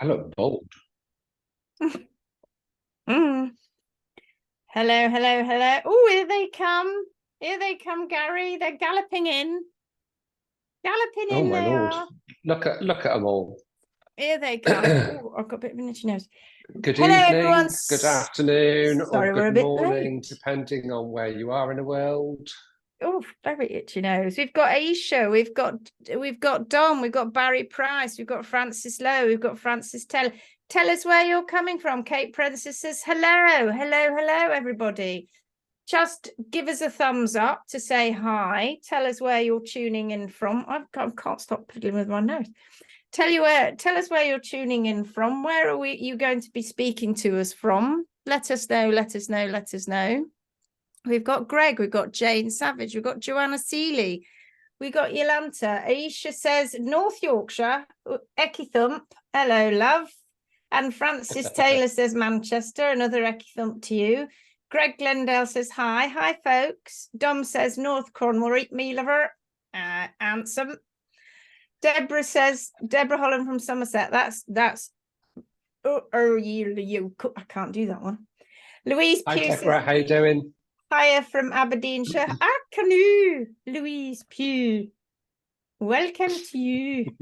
I look bold. Mm. Hello, hello, hello. Oh, here they come. Here they come, Garry. They're galloping in. Galloping Oh in my they lord! are. Look at them all. Here they come. Oh, I've got a bit of an itchy nose. Good Hello, everyone. evening, good afternoon, or Sorry, we're a good bit morning, late. depending on where you are in the world. Oh, very itchy nose. We've got Aisha, we've got Dom, we've got Barry Price, we've got Francis Lowe, we've got Francis Tell. Tell us where you're coming from. Kate Princess says hello, hello, hello, everybody. Just give us a thumbs up to say hi. Tell us where you're tuning in from. I can't stop fiddling with my nose. Tell us where you're tuning in from. Where are you going to be speaking to us from? Let us know, let us know, let us know. We've got Greg, we've got Jane Savage, we've got Joanna Seeley, we got Yolanta. Aisha says North Yorkshire, Ecky Thump, hello, love. And Francis Taylor says Manchester, another Ecky Thump to you. Greg Glendale says hi, hi folks. Dom says North Cornwall, eat me lover, handsome. Deborah says Deborah Holland from Somerset. That's you. I can't do that one. Louise Hi Pugh Deborah, says, how you doing? hiya from Aberdeenshire. Canoe, Louise Pugh. Welcome to you.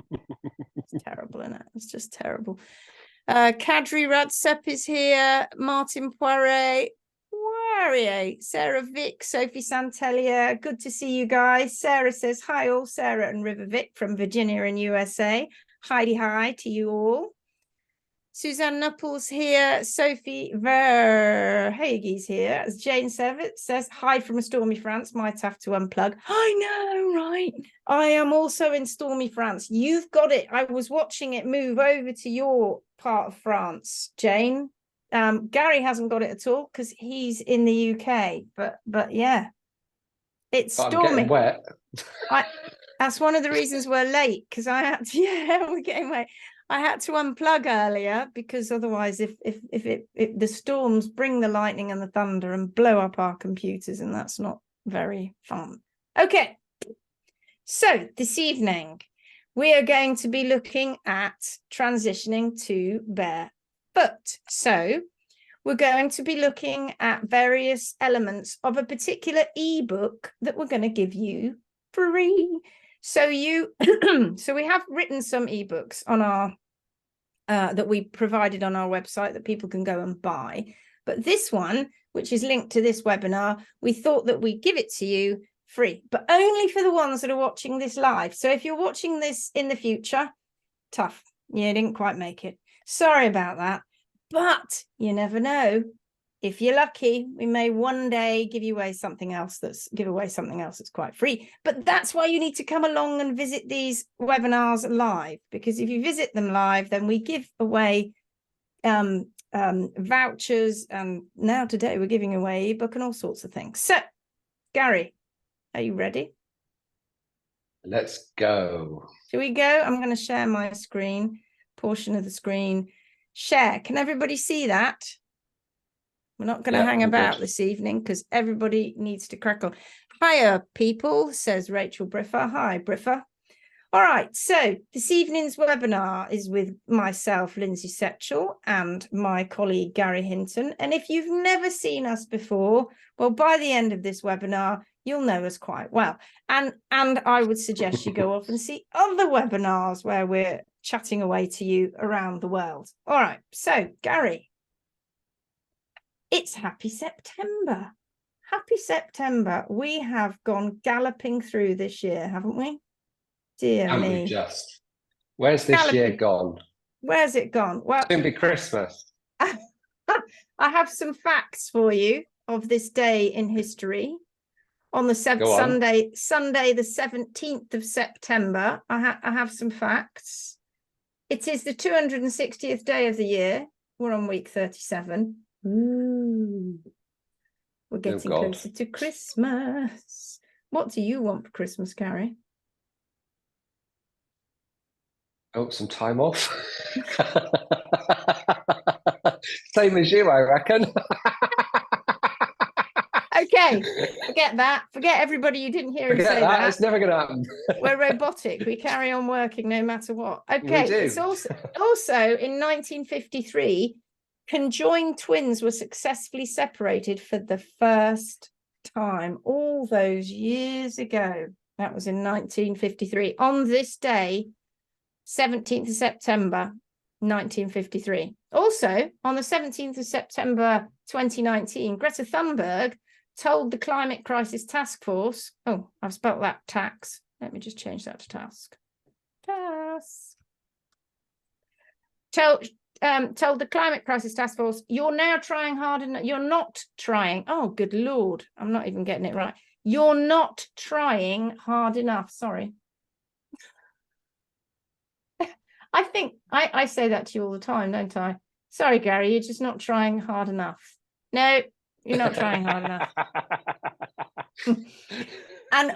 It's terrible, isn't it? It's just terrible. Kadri Rudsup is here. Martin Poirier. Sarah Vick, Sophie Santelia. Good to see you guys. Sarah says hi all. Sarah and River Vic from Virginia and USA. Heidi hi to you all. Suzanne Nupples here. Sophie Verhaeghe's here. As Jane Sevett says, hi from a stormy France. Might have to unplug. I know, right? I am also in stormy France. You've got it. I was watching it move over to your part of France, Jane. Garry hasn't got it at all because he's in the UK. But yeah, it's stormy. I'm getting wet. That's one of the reasons we're late because I had to. Yeah, we're getting wet. I had to unplug earlier because otherwise, if the storms bring the lightning and the thunder and blow up our computers, and that's not very fun. Okay, so this evening we are going to be looking at transitioning to barefoot. So we're going to be looking at various elements of a particular ebook that we're going to give you free. So so we have written some ebooks on our that we provided on our website that people can go and buy. But this one, which is linked to this webinar, we thought that we'd give it to you free, but only for the ones that are watching this live. So if you're watching this in the future, tough. You didn't quite make it. Sorry about that. But you never know. If you're lucky, we may one day give away something else that's quite free. But that's why you need to come along and visit these webinars live, because if you visit them live, then we give away vouchers, and now today we're giving away ebook and all sorts of things. So, Garry, are you ready? Let's go. Shall we go? I'm going to share my screen, portion of the screen. Share. Can everybody see that? We're not going to hang about this evening because everybody needs to crackle. Hiya, people, says Rachel Briffer. Hi, Briffer. All right, so this evening's webinar is with myself, Lindsay Setchell, and my colleague, Garry Hinton. And if you've never seen us before, well, by the end of this webinar, you'll know us quite well. And I would suggest you go off and see other webinars where we're chatting away to you around the world. All right, so, Garry. It's Happy September. Happy September. We have gone galloping through this year, haven't we? Dear me. Just. Where's this year gone? Where's it gone? Well, it's going to be Christmas. I have some facts for you of this day in history. On the Sunday, the 17th of September, I have some facts. It is the 260th day of the year. We're on week 37. Ooh. We're getting closer to Christmas. What do you want for Christmas, Garry? Oh, some time off. Same as you, I reckon. Okay, forget that. Forget everybody who didn't hear him Forget say that. that. It's never going to happen. We're robotic. We carry on working no matter what. We Okay. do. It's also in 1953, conjoined twins were successfully separated for the first time all those years ago. That was in 1953. On this day, 17th of September, 1953. Also, on the 17th of September 2019, Greta Thunberg told the Climate Crisis Task Force, oh, I've spelt that tax. Let me just change that to task. Task. Told the Climate Crisis Task Force, you're now trying hard enough. You're not trying. Oh, good Lord. I'm not even getting it right. You're not trying hard enough. Sorry. I think I say that to you all the time, don't I? Sorry, Garry, you're just not trying hard enough. No, you're not trying hard enough. And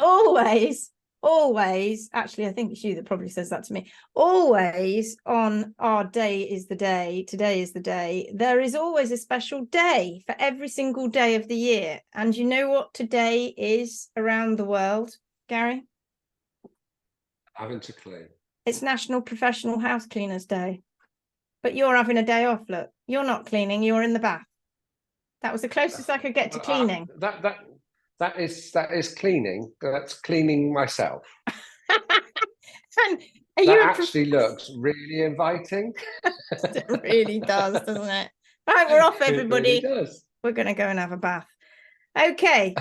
always, actually, I think it's you that probably says that to me. Always on our day is the day, today is the day, there is always a special day for every single day of the year. And you know what today is around the world, Garry? Having to clean. It's National Professional House Cleaners Day. But you're having a day off, look. You're not cleaning, you're in the bath. That was the closest I could get to cleaning. That is cleaning. That's cleaning myself. And that actually looks really inviting. It really does, doesn't it? Right, we're off, everybody. It really does. We're going to go and have a bath. Okay,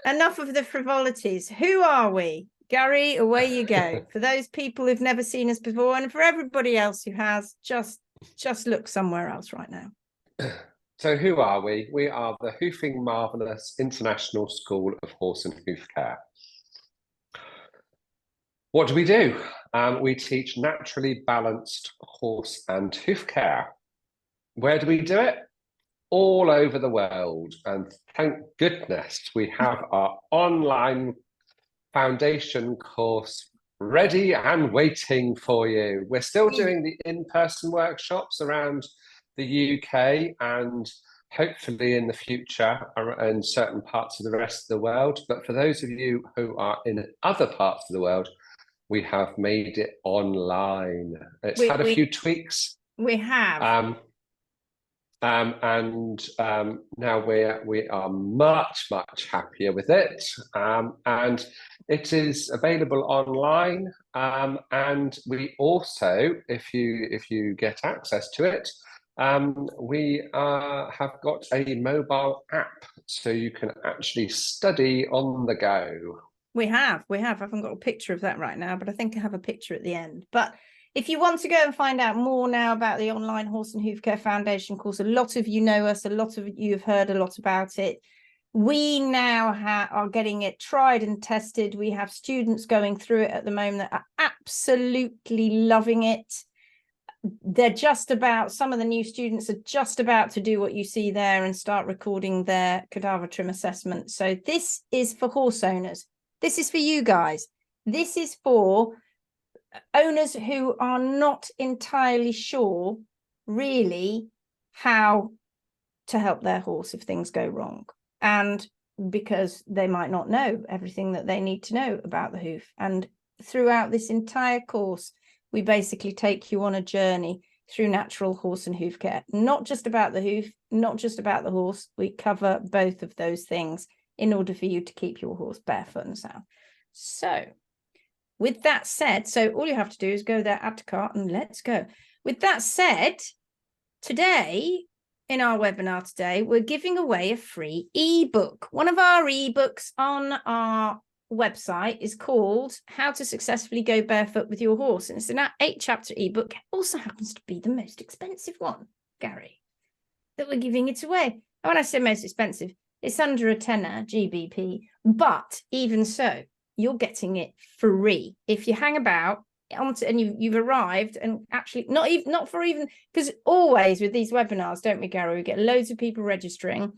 enough of the frivolities. Who are we? Garry, away you go. For those people who've never seen us before, and for everybody else who has, just look somewhere else right now. So who are we? We are the Hoofing Marvellous International School of Horse and Hoof Care. What do? We teach naturally balanced horse and hoof care. Where do we do it? All over the world. And thank goodness we have our online foundation course ready and waiting for you. We're still doing the in-person workshops around the UK and hopefully in the future in certain parts of the rest of the world. But for those of you who are in other parts of the world, we have made it online. It's had a few tweaks. We have. Now we are much happier with it, and it is available online. And we also, if you get access to it, we have got a mobile app, so you can actually study on the go. We have. I haven't got a picture of that right now, but I think I have a picture at the end. But if you want to go and find out more now about the online Horse and Hoof Care Foundation course, a lot of you know us, a lot of you have heard a lot about it. We now are getting it tried and tested. We have students going through it at the moment that are absolutely loving it. They're just about, some of the new students are just about to do what you see there and start recording their cadaver trim assessment. So this is for horse owners. This is for you guys. This is for owners who are not entirely sure really how to help their horse if things go wrong, and because they might not know everything that they need to know about the hoof. And throughout this entire course, we basically take you on a journey through natural horse and hoof care, not just about the hoof, not just about the horse. We cover both of those things in order for you to keep your horse barefoot and sound. So with that said, so all you have to do is go there, add to cart, and let's go. With that said, today, in our webinar today, we're giving away a free ebook. One of our ebooks on our website is called How to Successfully Go Barefoot with Your Horse. And it's an 8-chapter ebook. It also happens to be the most expensive one, Garry, that we're giving it away. And when I say most expensive, it's under a tenner GBP, but even so, you're getting it free. If you hang about and you've arrived, and actually not for even, because always with these webinars, don't we, Garry, we get loads of people registering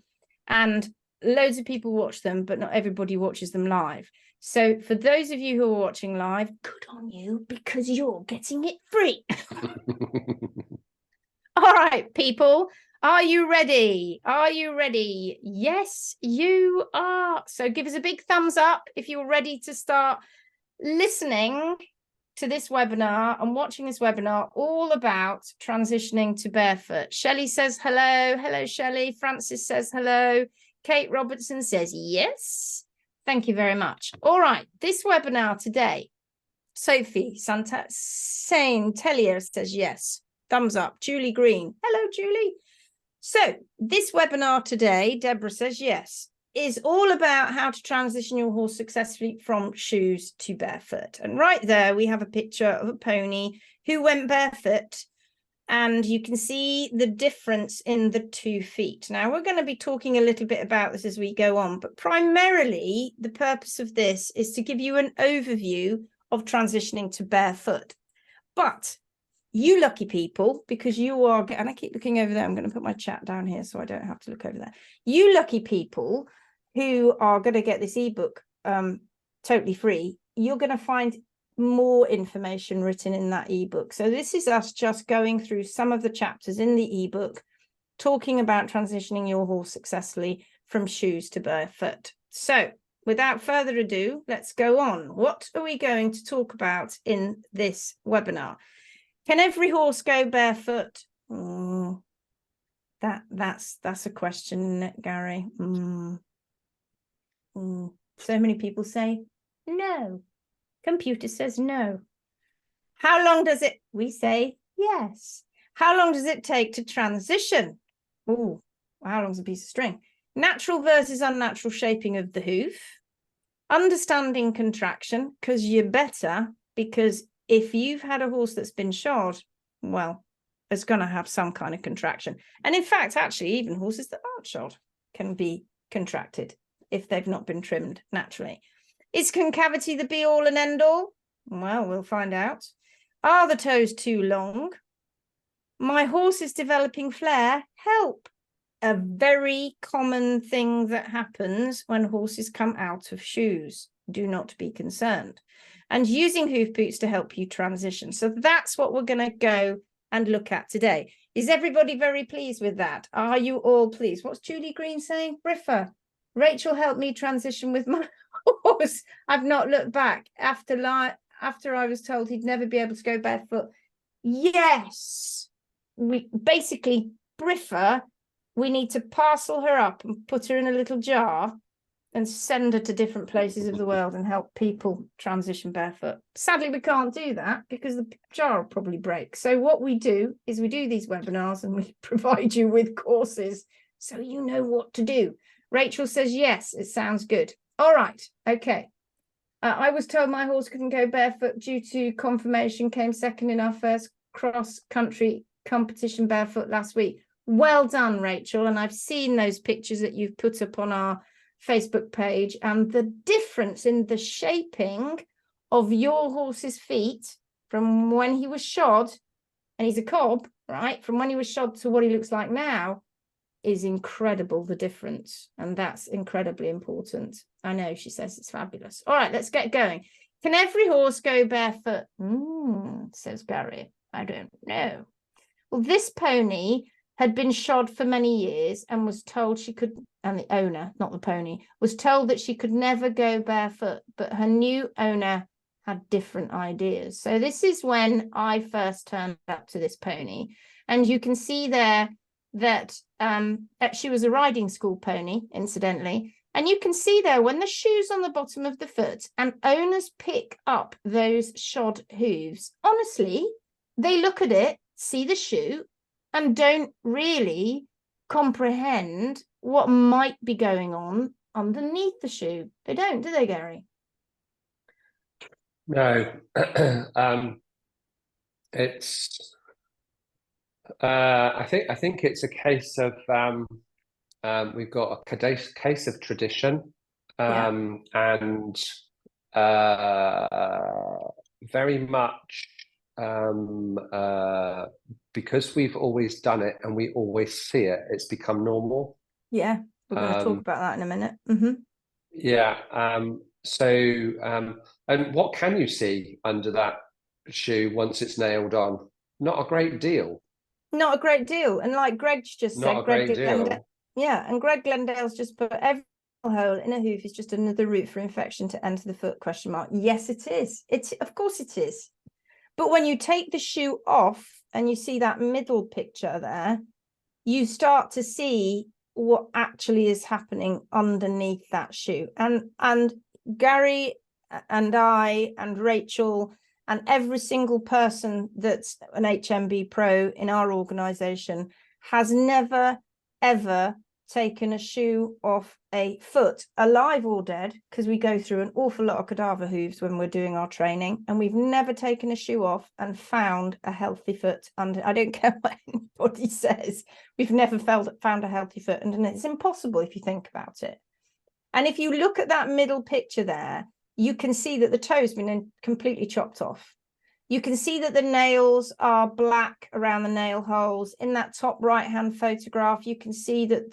and loads of people watch them, but not everybody watches them live. So for those of you who are watching live, good on you, because you're getting it free. All right, people, Are you ready? Are you ready? Yes, you are. So give us a big thumbs up if you're ready to start listening to this webinar and watching this webinar all about transitioning to barefoot. Shelley says hello. Hello, Shelley. Francis says hello. Kate Robertson says yes. Thank you very much. All right, this webinar today, Sophie Sane Tellier says yes. Thumbs up. Julie Green. Hello, Julie. So this webinar today, Deborah says yes, is all about how to transition your horse successfully from shoes to barefoot. And right there, we have a picture of a pony who went barefoot, and you can see the difference in the 2 feet. Now, we're going to be talking a little bit about this as we go on, but primarily the purpose of this is to give you an overview of transitioning to barefoot. But you lucky people, because you are, and I keep looking over there, I'm going to put my chat down here so I don't have to look over there. You lucky people who are going to get this ebook totally free, you're going to find more information written in that ebook. So this is us just going through some of the chapters in the ebook, talking about transitioning your horse successfully from shoes to barefoot. So without further ado, let's go on. What are we going to talk about in this webinar? Can every horse go barefoot? That's a question, isn't it, Garry? So many people say no. Computer says no. How long does it? We say yes. How long does it take to transition? Oh, how long's a piece of string? Natural versus unnatural shaping of the hoof. Understanding contraction, because you're better, because if you've had a horse that's been shod, well, it's going to have some kind of contraction. And in fact, actually, even horses that aren't shod can be contracted if they've not been trimmed naturally. Is concavity the be-all and end-all? Well, we'll find out. Are the toes too long? My horse is developing flair. Help. A very common thing that happens when horses come out of shoes. Do not be concerned. And using hoof boots to help you transition. So that's what we're going to go and look at today. Is everybody very pleased with that? Are you all pleased? What's Julie Green saying? Briffa. Rachel helped me transition with my horse. I've not looked back after I was told he'd never be able to go barefoot. Yes. We basically, Briffa, we need to parcel her up and put her in a little jar and send her to different places of the world and help people transition barefoot. Sadly, we can't do that because the jar will probably break. So what we do is we do these webinars and we provide you with courses so you know what to do. Rachel says, yes, it sounds good. All right. Okay. I was told my horse couldn't go barefoot due to conformation, came second in our first cross-country competition barefoot last week. Well done, Rachel. And I've seen those pictures that you've put up on our Facebook page, and the difference in the shaping of your horse's feet from when he was shod, and he's a cob, right? From when he was shod to what he looks like now is incredible, the difference. And that's incredibly important. I know, she says it's fabulous. All right, let's get going. Can every horse go barefoot? Says Garry. I don't know. Well, this pony had been shod for many years and was told she could, and the owner, not the pony, was told that she could never go barefoot, but her new owner had different ideas. So this is when I first turned up to this pony, and you can see there that she was a riding school pony, incidentally, and you can see there when the shoe's on the bottom of the foot and owners pick up those shod hooves, honestly, they look at it, see the shoe, and don't really comprehend what might be going on underneath the shoe. They don't, do they, Garry? No. It's I think it's a case of we've got a case of tradition, and very much because we've always done it and we always see it, it's become normal. Yeah, we're going to talk about that in a minute. Yeah. And what can you see under that shoe once it's nailed on? Not a great deal. Not a great deal. And like Greg's just Not said, a great deal. And Greg Glendale's just put every hole in a hoof is just another route for infection to enter the foot, question mark. Yes, it is. Of course it is. But when you take the shoe off and you see that middle picture there, you start to see what actually is happening underneath that shoe. And Garry and I and Rachel and every single person that's an HMB pro in our organization has never, ever taken a shoe off a foot, alive or dead, because we go through an awful lot of cadaver hooves when we're doing our training, and we've never taken a shoe off and found a healthy foot. And I don't care what anybody says, we've never found a healthy foot, and it's impossible if you think about it. And if you look at that middle picture there, you can see that the toe's been completely chopped off. You can see that the nails are black around the nail holes. In that top right-hand photograph, you can see that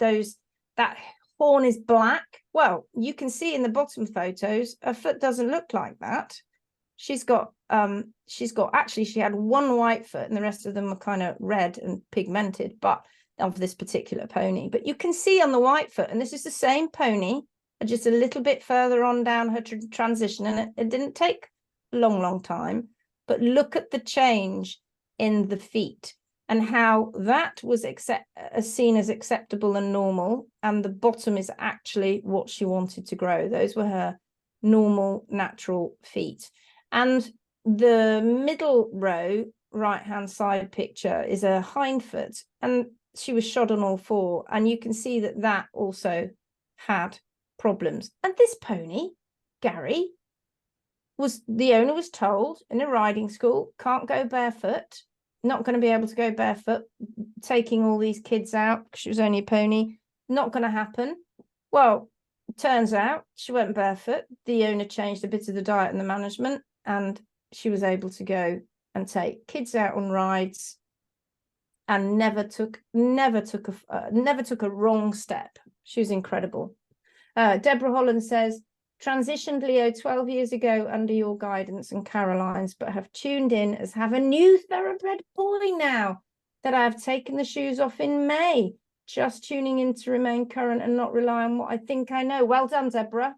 that horn is black. Well, you can see in the bottom photos, her foot doesn't look like that. She had one white foot and the rest of them are kind of red and pigmented, but of this particular pony. But you can see on the white foot, and this is the same pony, just a little bit further on down her transition, and it didn't take a long time, but look at the change in the feet and how that was seen as acceptable and normal, and the bottom is actually what she wanted to grow. Those were her normal, natural feet. And the middle row, right-hand side picture, is a hind foot, and she was shod on all four, and you can see that also had problems. And this pony, Garry, the owner was told in a riding school, can't go barefoot, not going to be able to go barefoot, taking all these kids out because she was only a pony, not going to happen. Well, it turns out she went barefoot. The owner changed a bit of the diet and the management, and she was able to go and take kids out on rides and never took a wrong step. She was incredible. Deborah Holland says, transitioned Leo 12 years ago under your guidance and Caroline's, but have tuned in as have a new thoroughbred boy now that I have taken the shoes off in May. Just tuning in to remain current and not rely on what I think I know. Well done, Deborah.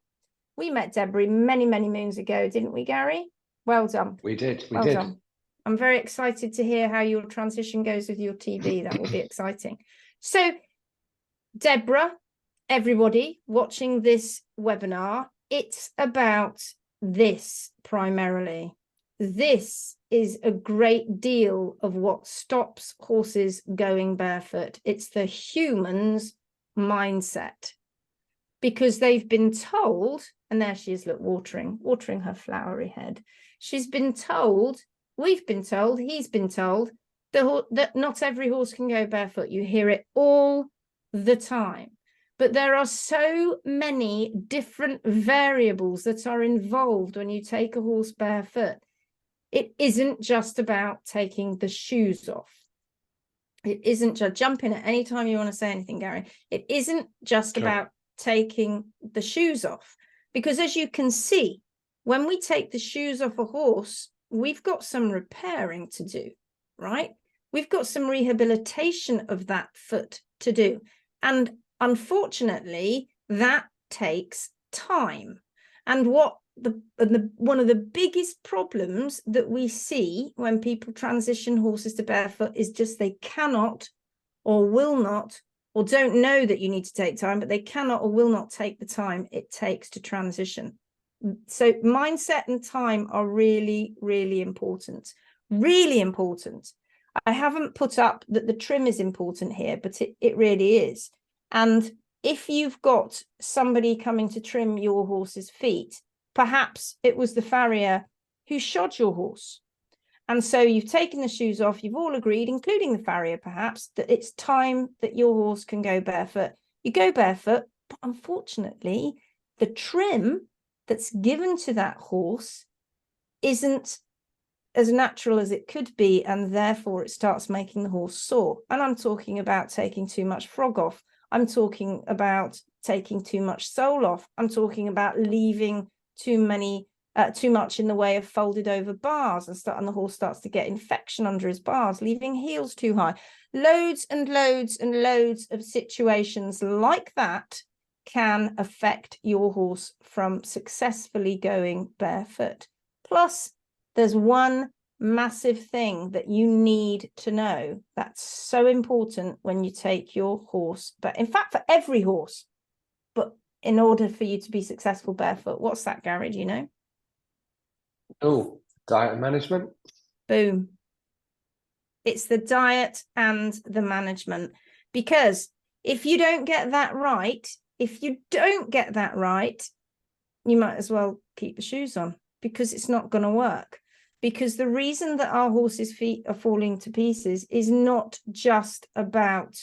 We met Deborah many moons ago, didn't we, Garry? Well done. We did. Well done. I'm very excited to hear how your transition goes with your TV. That will be exciting. So, Deborah, everybody watching this webinar, it's about this primarily. This is a great deal of what stops horses going barefoot. It's the human's mindset, because they've been told, and there she is, look, watering her flowery head. She's been told, we've been told, he's been told that not every horse can go barefoot. You hear it all the time. But there are so many different variables that are involved when you take a horse barefoot. It isn't just about taking the shoes off. It isn't just, jump in at any time you want to say anything, Garry. It isn't just about taking the shoes off. Because as you can see, when we take the shoes off a horse, we've got some repairing to do, right? We've got some rehabilitation of that foot to do. And unfortunately, that takes time. And one of the biggest problems that we see when people transition horses to barefoot is just they cannot or will not, or don't know that you need to take time, but they cannot or will not take the time it takes to transition. So mindset and time are really, really important. Really important. I haven't put up that the trim is important here, but it really is. And if you've got somebody coming to trim your horse's feet, perhaps it was the farrier who shod your horse. And so you've taken the shoes off, you've all agreed, including the farrier perhaps, that it's time that your horse can go barefoot. You go barefoot, but unfortunately, the trim that's given to that horse isn't as natural as it could be, and therefore it starts making the horse sore. And I'm talking about taking too much frog off. I'm talking about taking too much sole off. I'm talking about leaving too many too much in the way of folded over bars, and the horse starts to get infection under his bars, leaving heels too high. Loads and loads and loads of situations like that can affect your horse from successfully going barefoot. Plus, there's one massive thing that you need to know that's so important when you take your horse, but in fact for every horse, but in order for you to be successful barefoot. What's that, Garry? Do you know? Oh, diet management. Boom. It's the diet and the management, because if you don't get that right, you might as well keep the shoes on, because it's not going to work. Because the reason that our horses' feet are falling to pieces is not just about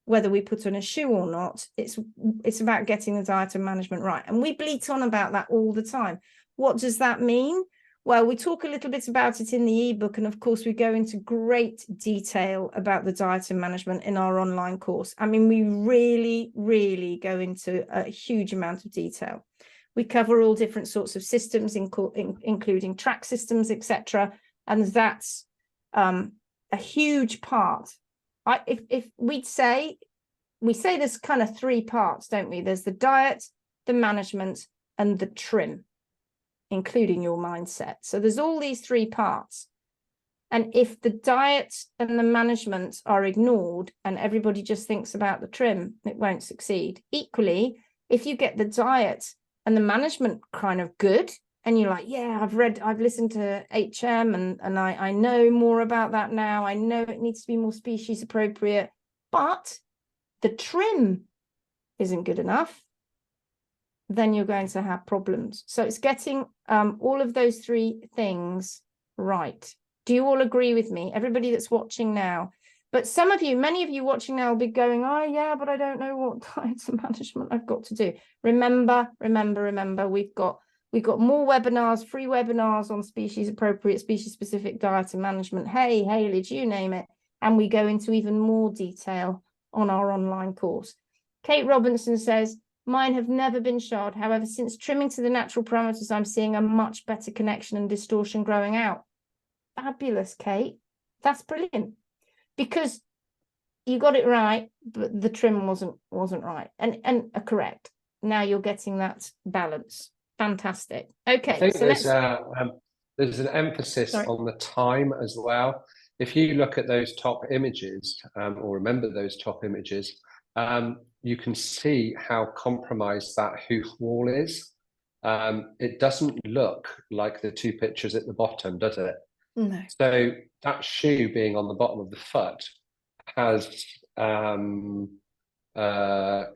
whether we put on a shoe or not. It's about getting the diet and management right. And we bleat on about that all the time. What does that mean? Well, we talk a little bit about it in the ebook, and of course we go into great detail about the diet and management in our online course. I mean, we really, really go into a huge amount of detail. We cover all different sorts of systems, including track systems, etc. And that's a huge part. If we say there's kind of three parts, don't we? There's the diet, the management, and the trim, including your mindset. So there's all these three parts. And if the diet and the management are ignored and everybody just thinks about the trim, it won't succeed. Equally, if you get the diet and the management kind of good, and you're like, yeah, I've listened to HM and I know more about that now. I know it needs to be more species appropriate, but the trim isn't good enough, then you're going to have problems. So it's getting all of those three things right. Do you all agree with me? Everybody that's watching now. But many of you watching now will be going, oh yeah, but I don't know what diets and management I've got to do. Remember, we've got more webinars, free webinars on species appropriate, species specific diet and management. Hey, haylage, you name it. And we go into even more detail on our online course. Kate Robinson says, mine have never been shod. However, since trimming to the natural parameters, I'm seeing a much better connection and distortion growing out. Fabulous, Kate. That's brilliant. Because you got it right, but the trim wasn't right and correct. Now you're getting that balance. Fantastic. Okay, I think so there's an emphasis on the time as well. If you look at those top images, or remember those top images, you can see how compromised that hoof wall is. It doesn't look like the two pictures at the bottom, does it? No. So that shoe being on the bottom of the foot has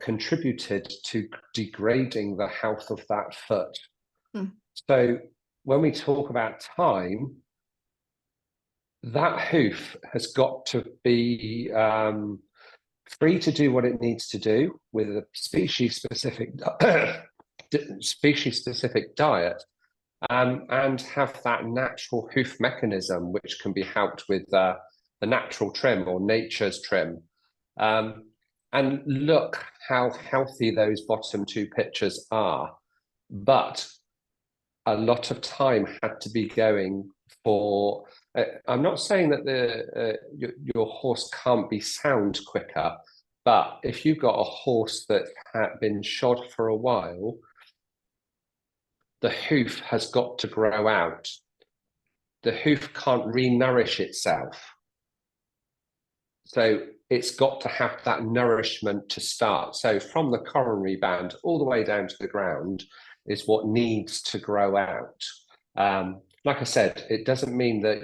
contributed to degrading the health of that foot. So when we talk about time, that hoof has got to be free to do what it needs to do with a species-specific diet, and have that natural hoof mechanism, which can be helped with the natural trim or nature's trim. And look how healthy those bottom two pictures are. But a lot of time had to be going for, I'm not saying that your horse can't be sound quicker, but if you've got a horse that had been shod for a while, the hoof has got to grow out. The hoof can't re-nourish itself. So it's got to have that nourishment to start. So from the coronary band all the way down to the ground is what needs to grow out. Like I said, it doesn't mean that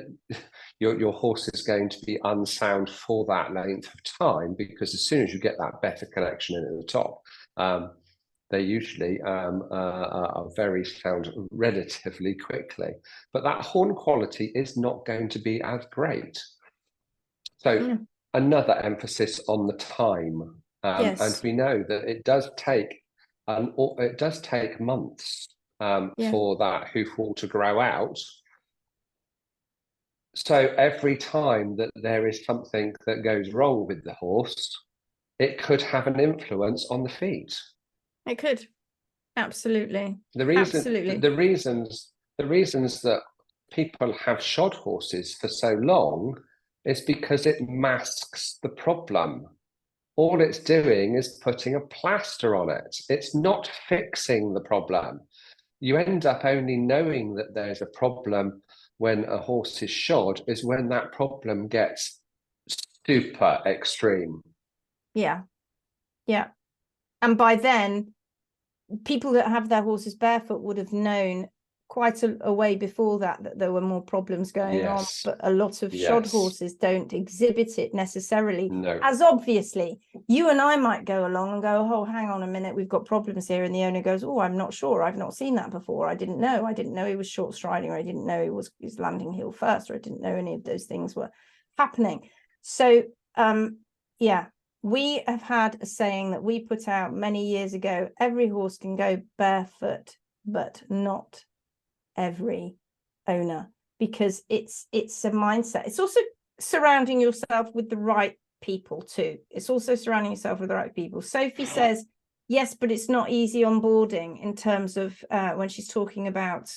your horse is going to be unsound for that length of time, because as soon as you get that better connection in at the top, they usually are very sound relatively quickly. But that horn quality is not going to be as great. So another emphasis on the time. Yes. And we know that it does take months for that hoof wall to grow out. So every time that there is something that goes wrong with the horse, it could have an influence on the feet. It could. Absolutely. The reasons the reasons that people have shod horses for so long is because it masks the problem. All it's doing is putting a plaster on it. It's not fixing the problem. You end up only knowing that there's a problem when a horse is shod is when that problem gets super extreme. Yeah. Yeah. And by then, people that have their horses barefoot would have known quite a way before that there were more problems going on, but a lot of shod horses don't exhibit it necessarily. No. As obviously you and I might go along and go, oh, hang on a minute, we've got problems here, and the owner goes, oh, I'm not sure, I've not seen that before, I didn't know he was short striding, or I didn't know he was landing heel first, or I didn't know any of those things were happening. So yeah, we have had a saying that we put out many years ago: every horse can go barefoot, but not every owner, because it's a mindset. It's also surrounding yourself with the right people too. It's also surrounding yourself with the right people. Sophie says, yes, but it's not easy onboarding in terms of when she's talking about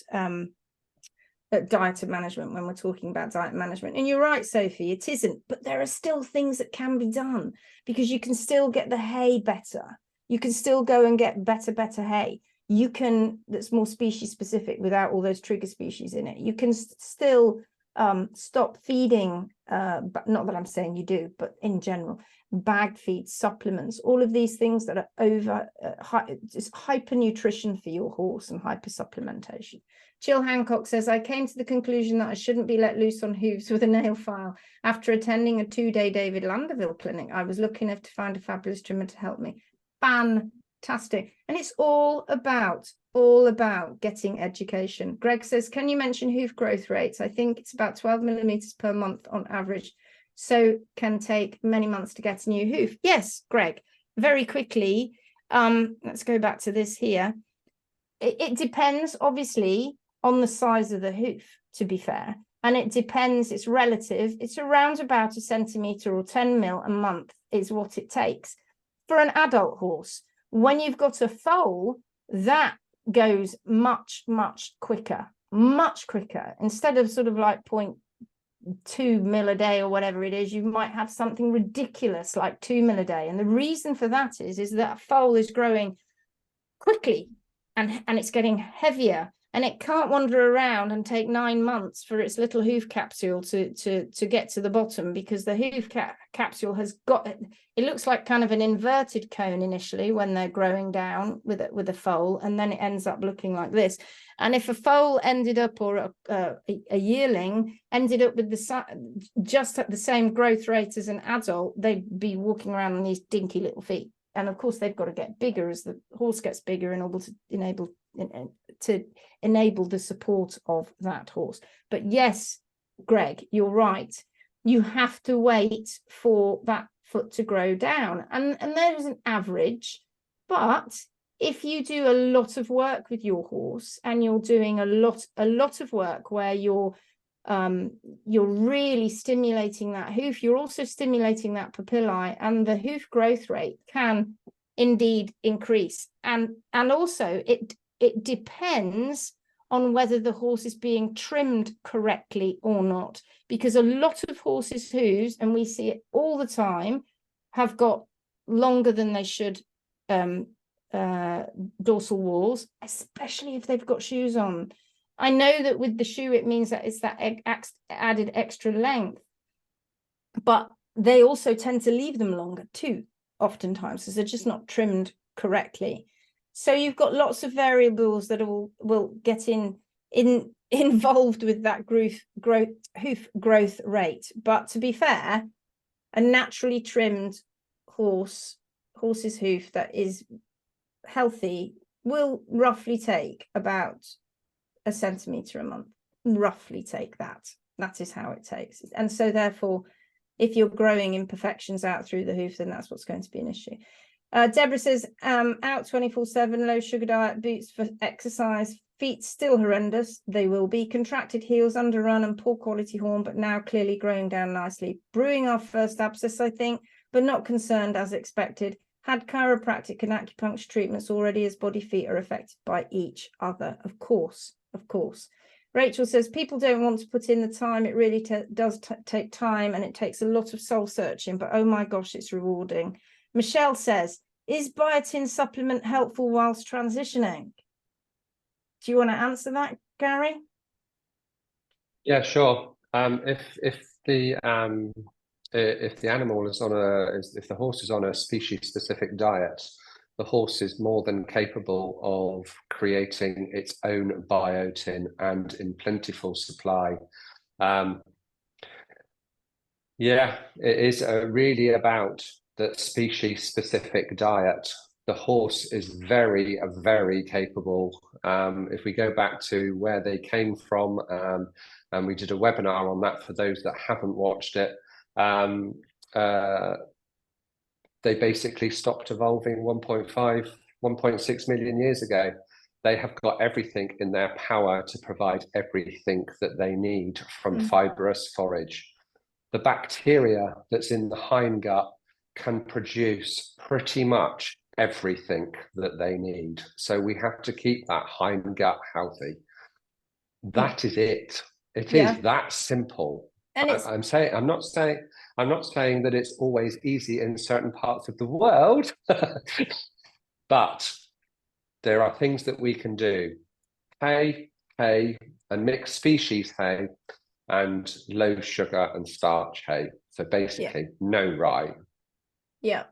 diet management, when we're talking about diet management. And you're right, Sophie, it isn't, but there are still things that can be done, because you can still get the hay better. You can still go and get better hay. You can, that's more species specific without all those trigger species in it. You can still stop feeding, but not that I'm saying you do, but in general, bagged feed, supplements, all of these things that are over, just hyper nutrition for your horse and hyper supplementation. Jill Hancock says, I came to the conclusion that I shouldn't be let loose on hooves with a nail file. After attending a 2-day David Landerville clinic, I was lucky enough to find a fabulous trimmer to help me. Fantastic. And it's all about getting education. Greg says, can you mention hoof growth rates? I think it's about 12 millimeters per month on average, so can take many months to get a new hoof. Yes, Greg, very quickly. Let's go back to this here. It depends, obviously, on the size of the hoof, to be fair. And it depends, it's relative. It's around about 1 centimeter or 10 mil a month is what it takes. For an adult horse, when you've got a foal, that goes much quicker. Instead of sort of like 0.2 mil a day or whatever it is, you might have something ridiculous like 2 mil a day. And the reason for that is that foal is growing quickly and it's getting heavier, and it can't wander around and take 9 months for its little hoof capsule to get to the bottom, because the hoof capsule has got, it looks like kind of an inverted cone initially when they're growing down with a foal, and then it ends up looking like this. And if a foal ended up, or a yearling ended up with just at the same growth rate as an adult, they'd be walking around on these dinky little feet. And of course, they've got to get bigger as the horse gets bigger in order to enable the support of that horse. But yes, Greg, you're right. You have to wait for that foot to grow down. And there's an average. But if you do a lot of work with your horse, and you're doing a lot of work where you're really stimulating that hoof, you're also stimulating that papillae, and the hoof growth rate can indeed increase. And also it depends on whether the horse is being trimmed correctly or not, because a lot of horses' hooves, and we see it all the time, have got longer than they should dorsal walls, especially if they've got shoes on. I know that with the shoe, it means that it's that added extra length, but they also tend to leave them longer too, oftentimes, because they're just not trimmed correctly. So you've got lots of variables that will get involved with that hoof growth rate. But to be fair, a naturally trimmed horse's hoof that is healthy will roughly take about 1 centimeter a month. Roughly take that. That is how it takes. And so therefore, if you're growing imperfections out through the hoof, then that's what's going to be an issue. Deborah says, out 24/7, low sugar diet, boots for exercise, feet still horrendous. They will be. Contracted heels, underrun and poor quality horn, but now clearly growing down nicely. Brewing our first abscess, I think, but not concerned as expected. Had chiropractic and acupuncture treatments already, as body feet are affected by each other. Of course. Rachel says, people don't want to put in the time. It really does take time, and it takes a lot of soul searching, but oh my gosh, it's rewarding. Michelle says, is biotin supplement helpful whilst transitioning? Do you want to answer that, Garry? Yeah, sure. If the animal is on if the horse is on a species-specific diet, the horse is more than capable of creating its own biotin and in plentiful supply. Yeah, it is really about the species-specific diet. The horse is very, very capable. If we go back to where they came from, and we did a webinar on that for those that haven't watched it, they basically stopped evolving 1.5, 1.6 million years ago. They have got everything in their power to provide everything that they need from fibrous forage. The bacteria that's in the hindgut can produce pretty much everything that they need. So we have to keep that hindgut healthy. That is it. It is that simple. And I'm not saying that it's always easy in certain parts of the world, but there are things that we can do. Hay, and mixed species hay, and low sugar and starch hay. So basically, no rye. Yeah.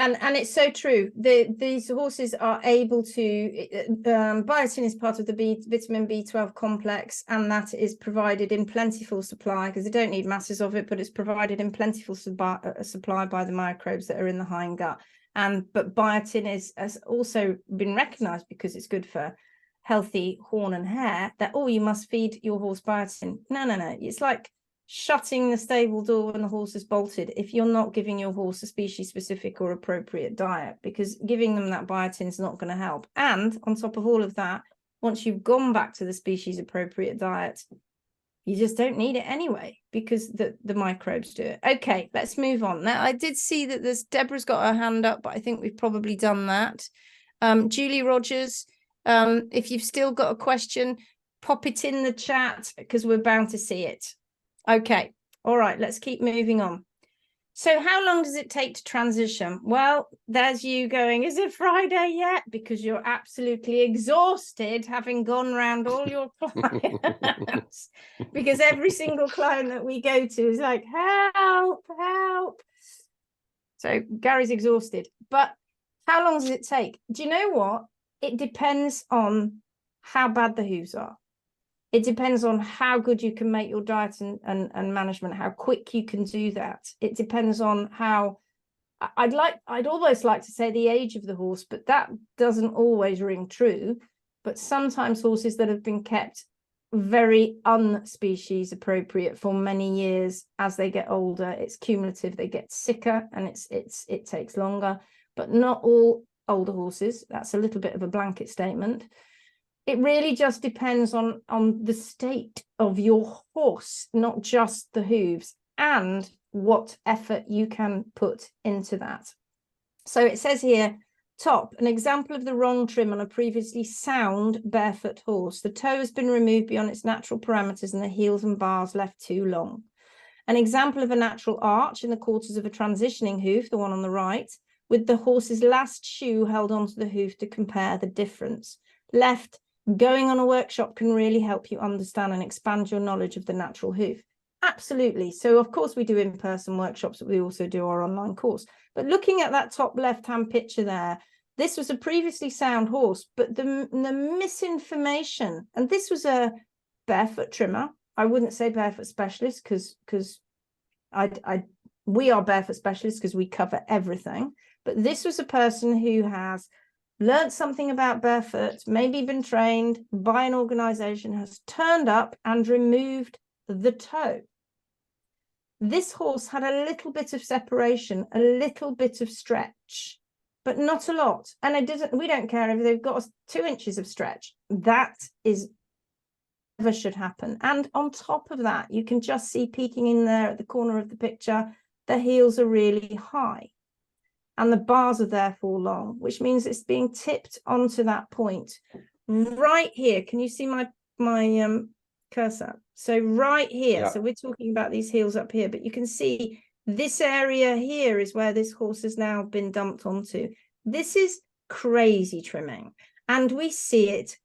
And it's so true. These horses are able to, biotin is part of the vitamin B12 complex, and that is provided in plentiful supply because they don't need masses of it, but it's provided in plentiful supply by the microbes that are in the hindgut. But biotin has also been recognized because it's good for healthy horn and hair, that, oh, you must feed your horse biotin. No. It's like shutting the stable door when the horse is bolted if you're not giving your horse a species-specific or appropriate diet, because giving them that biotin is not going to help. And on top of all of that, once you've gone back to the species-appropriate diet, you just don't need it anyway because the microbes do it. Okay, let's move on. Now, I did see that Deborah's got her hand up, but I think we've probably done that. Julie Rogers, if you've still got a question, pop it in the chat because we're bound to see it. Okay, all right, let's keep moving on. So how long does it take to transition? Well, there's you going, is it Friday yet? Because you're absolutely exhausted having gone around all your clients. Because every single client that we go to is like, help. So Gary's exhausted. But how long does it take? Do you know what? It depends on how bad the hooves are. It depends on how good you can make your diet and management, how quick you can do that. It depends on how, I'd almost like to say the age of the horse, but that doesn't always ring true. But sometimes horses that have been kept very unspecies appropriate for many years, as they get older, it's cumulative, they get sicker and it takes longer. But not all older horses. That's a little bit of a blanket statement. It really just depends on the state of your horse, not just the hooves, and what effort you can put into that. So it says here, top, an example of the wrong trim on a previously sound barefoot horse. The toe has been removed beyond its natural parameters and the heels and bars left too long. An example of a natural arch in the quarters of a transitioning hoof, the one on the right, with the horse's last shoe held onto the hoof to compare the difference. Left, going on a workshop can really help you understand and expand your knowledge of the natural hoof. Absolutely. So of course we do in-person workshops, but we also do our online course. But looking at that top left-hand picture there, this was a previously sound horse, but the misinformation, and this was a barefoot trimmer. I wouldn't say barefoot specialist because we are barefoot specialists because we cover everything. But this was a person who has learned something about barefoot, maybe been trained by an organization, has turned up and removed the toe. This horse had a little bit of separation, a little bit of stretch, but not a lot. And we don't care if they've got 2 inches of stretch. That is never should happen. And on top of that, you can just see peeking in there at the corner of the picture, the heels are really high. And the bars are therefore long, which means it's being tipped onto that point right here. Can you see my my cursor. So right here, Yeah. so we're talking about these heels up here, but you can see this area here is where this horse has now been dumped onto. This is crazy trimming, and we see it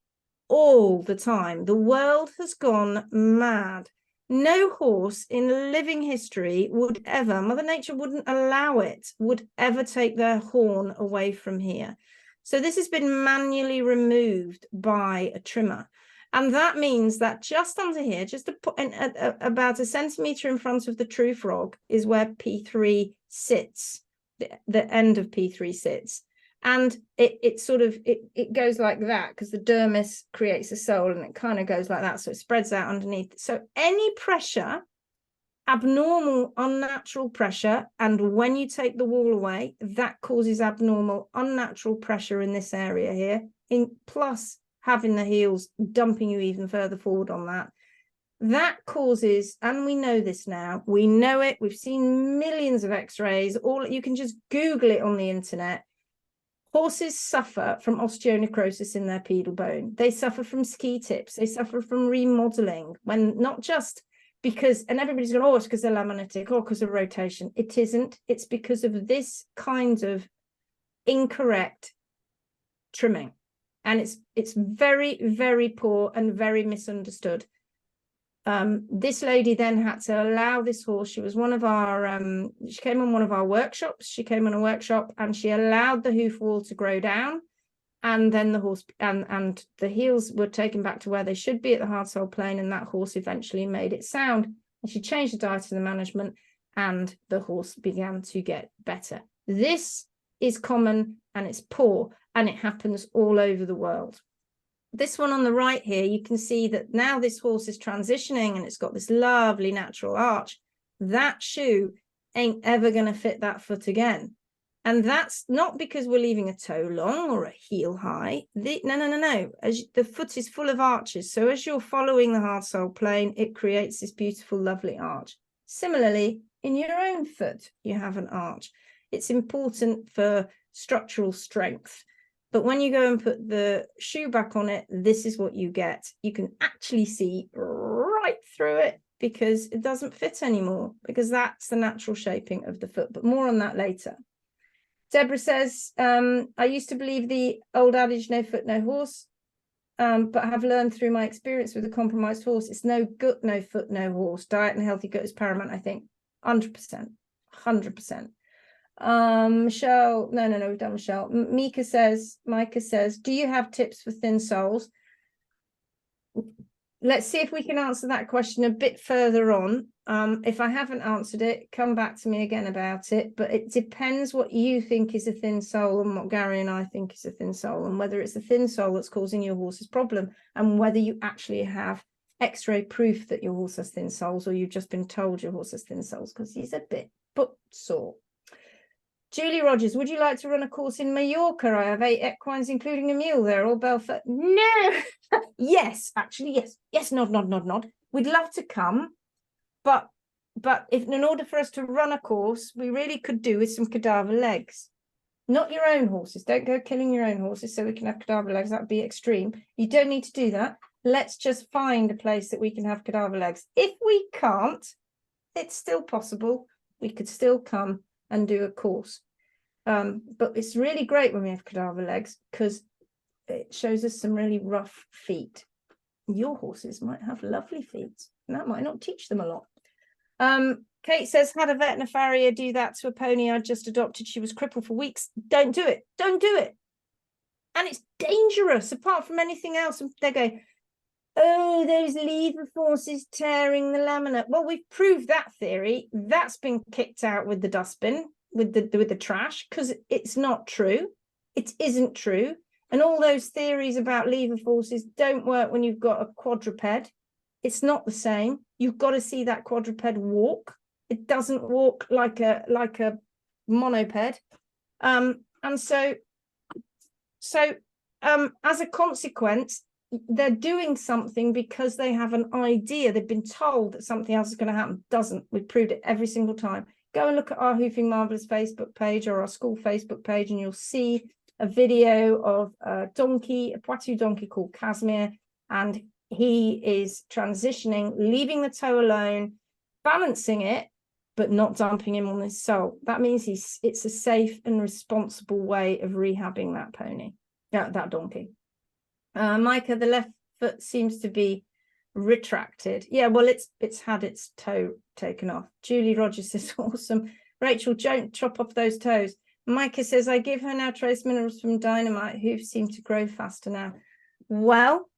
all the time. The world has gone mad. No horse in living history would ever, Mother Nature wouldn't allow it, would ever take their horn away from here. So this has been manually removed by a trimmer. And that means that just under here, just about a centimetre in front of the true frog is where P3 sits, the end of P3 sits. And it sort of, it goes like that because the dermis creates a sole and it kind of goes like that. So it spreads out underneath. So any pressure, abnormal, unnatural pressure, and when you take the wall away, that causes abnormal, unnatural pressure in this area here, plus having the heels dumping you even further forward on that. That causes, and we know this now, we know it, we've seen millions of x-rays, you can just Google it on the internet. Horses suffer from osteonecrosis in their pedal bone. They suffer from ski tips. They suffer from remodeling, when not just because, and everybody's going, oh, it's because they're laminitic or because of rotation. It isn't. It's because of this kind of incorrect trimming. And it's very, very poor and very misunderstood. This lady then had to allow this horse. She was one of our, she came on one of our workshops. She came on a workshop and she allowed the hoof wall to grow down. And then the horse and the heels were taken back to where they should be at the hard sole plane. And that horse eventually made it sound. And she changed the diet and the management and the horse began to get better. This is common and it's poor and it happens all over the world. This one on the right here, you can see that now this horse is transitioning and it's got this lovely natural arch. That shoe ain't ever going to fit that foot again. And that's not because we're leaving a toe long or a heel high. No. The foot is full of arches. So as you're following the hard sole plane, it creates this beautiful, lovely arch. Similarly, in your own foot, you have an arch. It's important for structural strength. But when you go and put the shoe back on it, this is what you get. You can actually see right through it because it doesn't fit anymore, because that's the natural shaping of the foot. But more on that later. Deborah says, I used to believe the old adage, no foot, no horse, but have learned through my experience with a compromised horse, it's no gut, no foot, no horse. Diet and healthy gut is paramount, I think. 100%. 100%. Michelle, no, we've done Michelle. Micah says, do you have tips for thin soles? Let's see if we can answer that question a bit further on. If I haven't answered it, come back to me again about it. But it depends what you think is a thin sole and what Garry and I think is a thin sole, and whether it's a thin sole that's causing your horse's problem, and whether you actually have x-ray proof that your horse has thin soles, or you've just been told your horse has thin soles, because he's a bit foot sore. Julie Rogers, would you like to run a course in Mallorca? I have 8 equines, including a mule there, all Belfast. No. Yes, actually, yes. Yes, nod. We'd love to come, but if in order for us to run a course, we really could do with some cadaver legs. Not your own horses. Don't go killing your own horses so we can have cadaver legs. That'd be extreme. You don't need to do that. Let's just find a place that we can have cadaver legs. If we can't, it's still possible. We could still come and do a course. But it's really great when we have cadaver legs because it shows us some really rough feet. Your horses might have lovely feet, and that might not teach them a lot. Kate says, had a vet and a farrier do that to a pony I just adopted. She was crippled for weeks. Don't do it. Don't do it. And it's dangerous apart from anything else. And they go, oh, those lever forces tearing the lamina. Well, we've proved that theory. That's been kicked out with the dustbin, with the trash, because it's not true. It isn't true. And all those theories about lever forces don't work when you've got a quadruped. It's not the same. You've got to see that quadruped walk. It doesn't walk like a monoped. And so as a consequence, they're doing something because they have an idea. They've been told that something else is going to happen. Doesn't. We've proved it every single time. Go and look at our Hoofing Marvelous Facebook page or our school Facebook page, and you'll see a video of a Poitou donkey called Casimir, and he is transitioning, leaving the toe alone, balancing it, but not dumping him on his sole. That means it's a safe and responsible way of rehabbing that pony, that donkey. Micah, the left foot seems to be retracted. Yeah, well, it's had its toe taken off. Julie Rogers says, awesome. Rachel, don't chop off those toes. Micah says, I give her now trace minerals from Dynamite. Hooves seem to grow faster now. Well,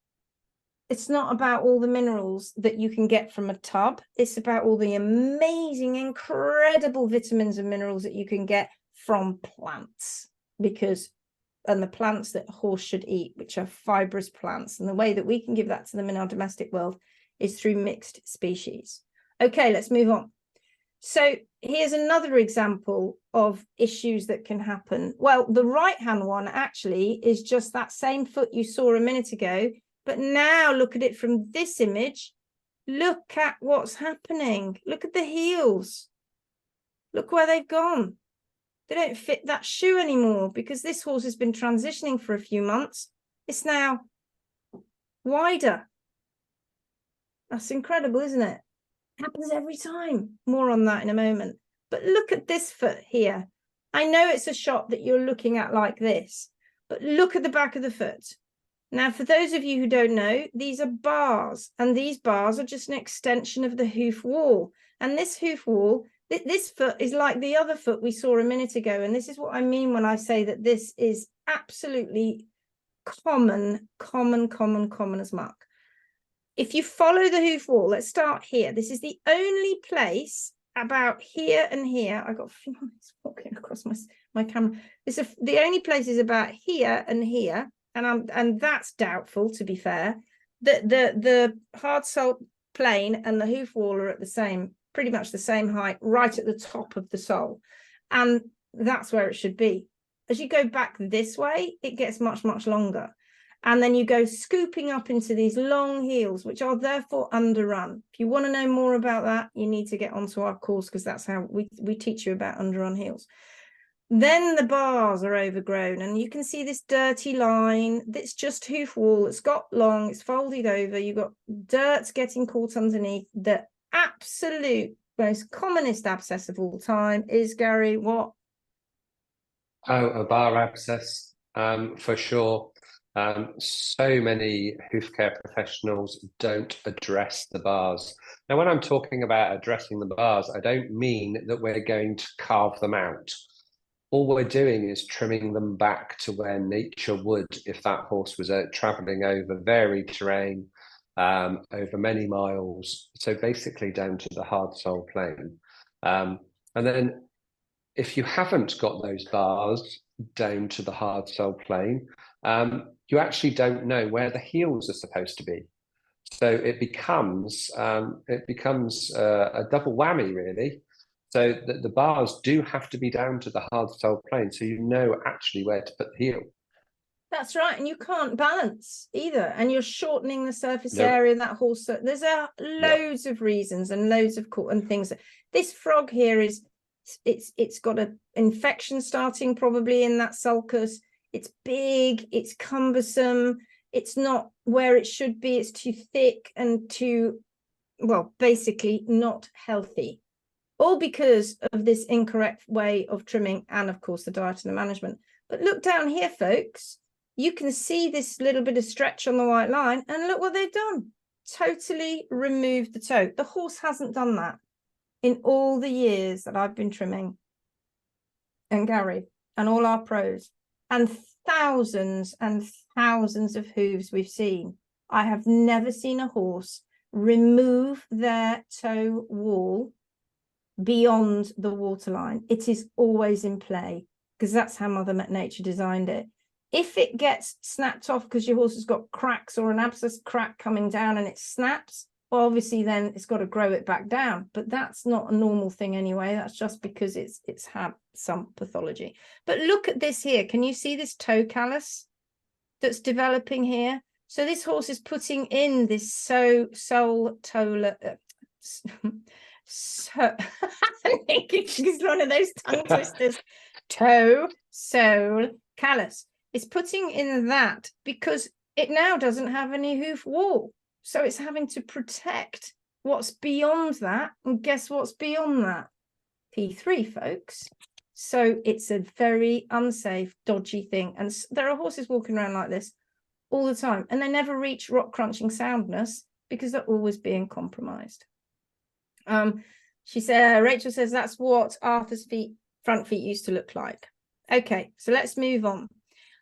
it's not about all the minerals that you can get from a tub. It's about all the amazing, incredible vitamins and minerals that you can get from plants, and the plants that a horse should eat, which are fibrous plants. And the way that we can give that to them in our domestic world is through mixed species. Okay, let's move on. So here's another example of issues that can happen. Well, the right-hand one actually is just that same foot you saw a minute ago, but now look at it from this image. Look at what's happening. Look at the heels. Look where they've gone. They don't fit that shoe anymore because this horse has been transitioning for a few months. It's now wider. That's incredible, isn't it? Happens every time. More on that in a moment. But look at this foot here. I know it's a shot that you're looking at like this, but look at the back of the foot. Now, for those of you who don't know, these are bars, and these bars are just an extension of the hoof wall. And this hoof wall, this foot is like the other foot we saw a minute ago. And this is what I mean when I say that this is absolutely common as muck. If you follow the hoof wall, let's start here. This is the only place about here and here. I got flies walking across my camera. The only place is about here and here, and that's doubtful, to be fair. The hard sole plane and the hoof wall are at pretty much the same height, right at the top of the sole, and that's where it should be. As you go back this way, it gets much longer. And then you go scooping up into these long heels, which are therefore underrun. If you want to know more about that, you need to get onto our course, because that's how we teach you about underrun heels. Then the bars are overgrown, and you can see this dirty line. That's just hoof wall. It's got long, it's folded over. You've got dirt getting caught underneath. The absolute most commonest abscess of all time is, Garry, what? Oh, a bar abscess, for sure. So many hoof care professionals don't address the bars. Now, when I'm talking about addressing the bars, I don't mean that we're going to carve them out. All we're doing is trimming them back to where nature would if that horse was traveling over varied terrain, over many miles. So basically down to the hard sole plane. And then if you haven't got those bars down to the hard sole plane, you actually don't know where the heels are supposed to be. So it becomes a double whammy, really. So the bars do have to be down to the hard sole plane, so you know actually where to put the heel. That's right, and you can't balance either, and you're shortening the surface area of that horse. There's loads of reasons and loads of things. This frog here it's got an infection starting probably in that sulcus. It's big, it's cumbersome, it's not where it should be, it's too thick and basically not healthy. All because of this incorrect way of trimming and, of course, the diet and the management. But look down here, folks. You can see this little bit of stretch on the white line, and look what they've done. Totally removed the toe. The horse hasn't done that in all the years that I've been trimming, and Garry and all our pros, and thousands of hooves we've seen. I have never seen a horse remove their toe wall beyond the waterline. It is always in play, because that's how Mother Nature designed it. If it gets snapped off because your horse has got cracks or an abscess crack coming down and it snaps, well, obviously then it's got to grow it back down. But that's not a normal thing anyway. That's just because it's had some pathology. But look at this here. Can you see this toe callus that's developing here? So this horse is putting in this sole toe. So I think it's one of those tongue twisters. Toe sole callus. It's putting in that because it now doesn't have any hoof wall. So it's having to protect what's beyond that. And guess what's beyond that? P3, folks. So it's a very unsafe, dodgy thing. And there are horses walking around like this all the time, and they never reach rock crunching soundness because they're always being compromised. She said, Rachel says that's what Arthur's front feet used to look like. Okay, so let's move on.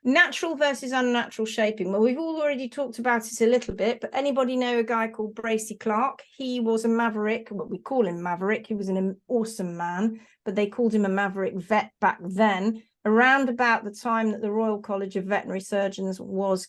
Natural versus unnatural shaping. Well, we've already talked about it a little bit, but anybody know a guy called Bracy Clark? He was a maverick. Well, we call him Maverick. He was an awesome man, but they called him a maverick vet back then, around about the time that the Royal College of Veterinary Surgeons was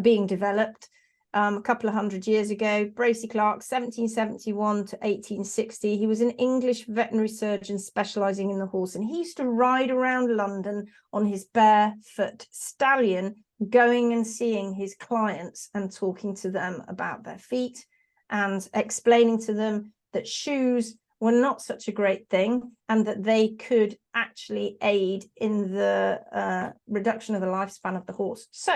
being developed. A couple of 100 years ago, Bracy Clark, 1771 to 1860. He was an English veterinary surgeon specialising in the horse, and he used to ride around London on his barefoot stallion, going and seeing his clients and talking to them about their feet and explaining to them that shoes were not such a great thing and that they could actually aid in the reduction of the lifespan of the horse. So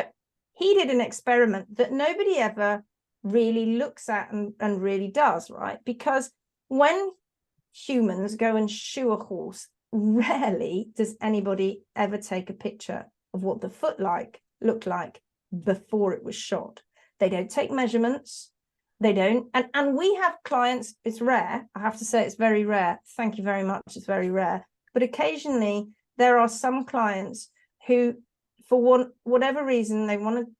he did an experiment that nobody ever really looks at and really does, right? Because when humans go and shoe a horse, rarely does anybody ever take a picture of what the foot looked like before it was shod. They don't take measurements. They don't. And we have clients, it's rare. I have to say it's very rare. Thank you very much. It's very rare. But occasionally there are some clients who, for whatever reason, they want to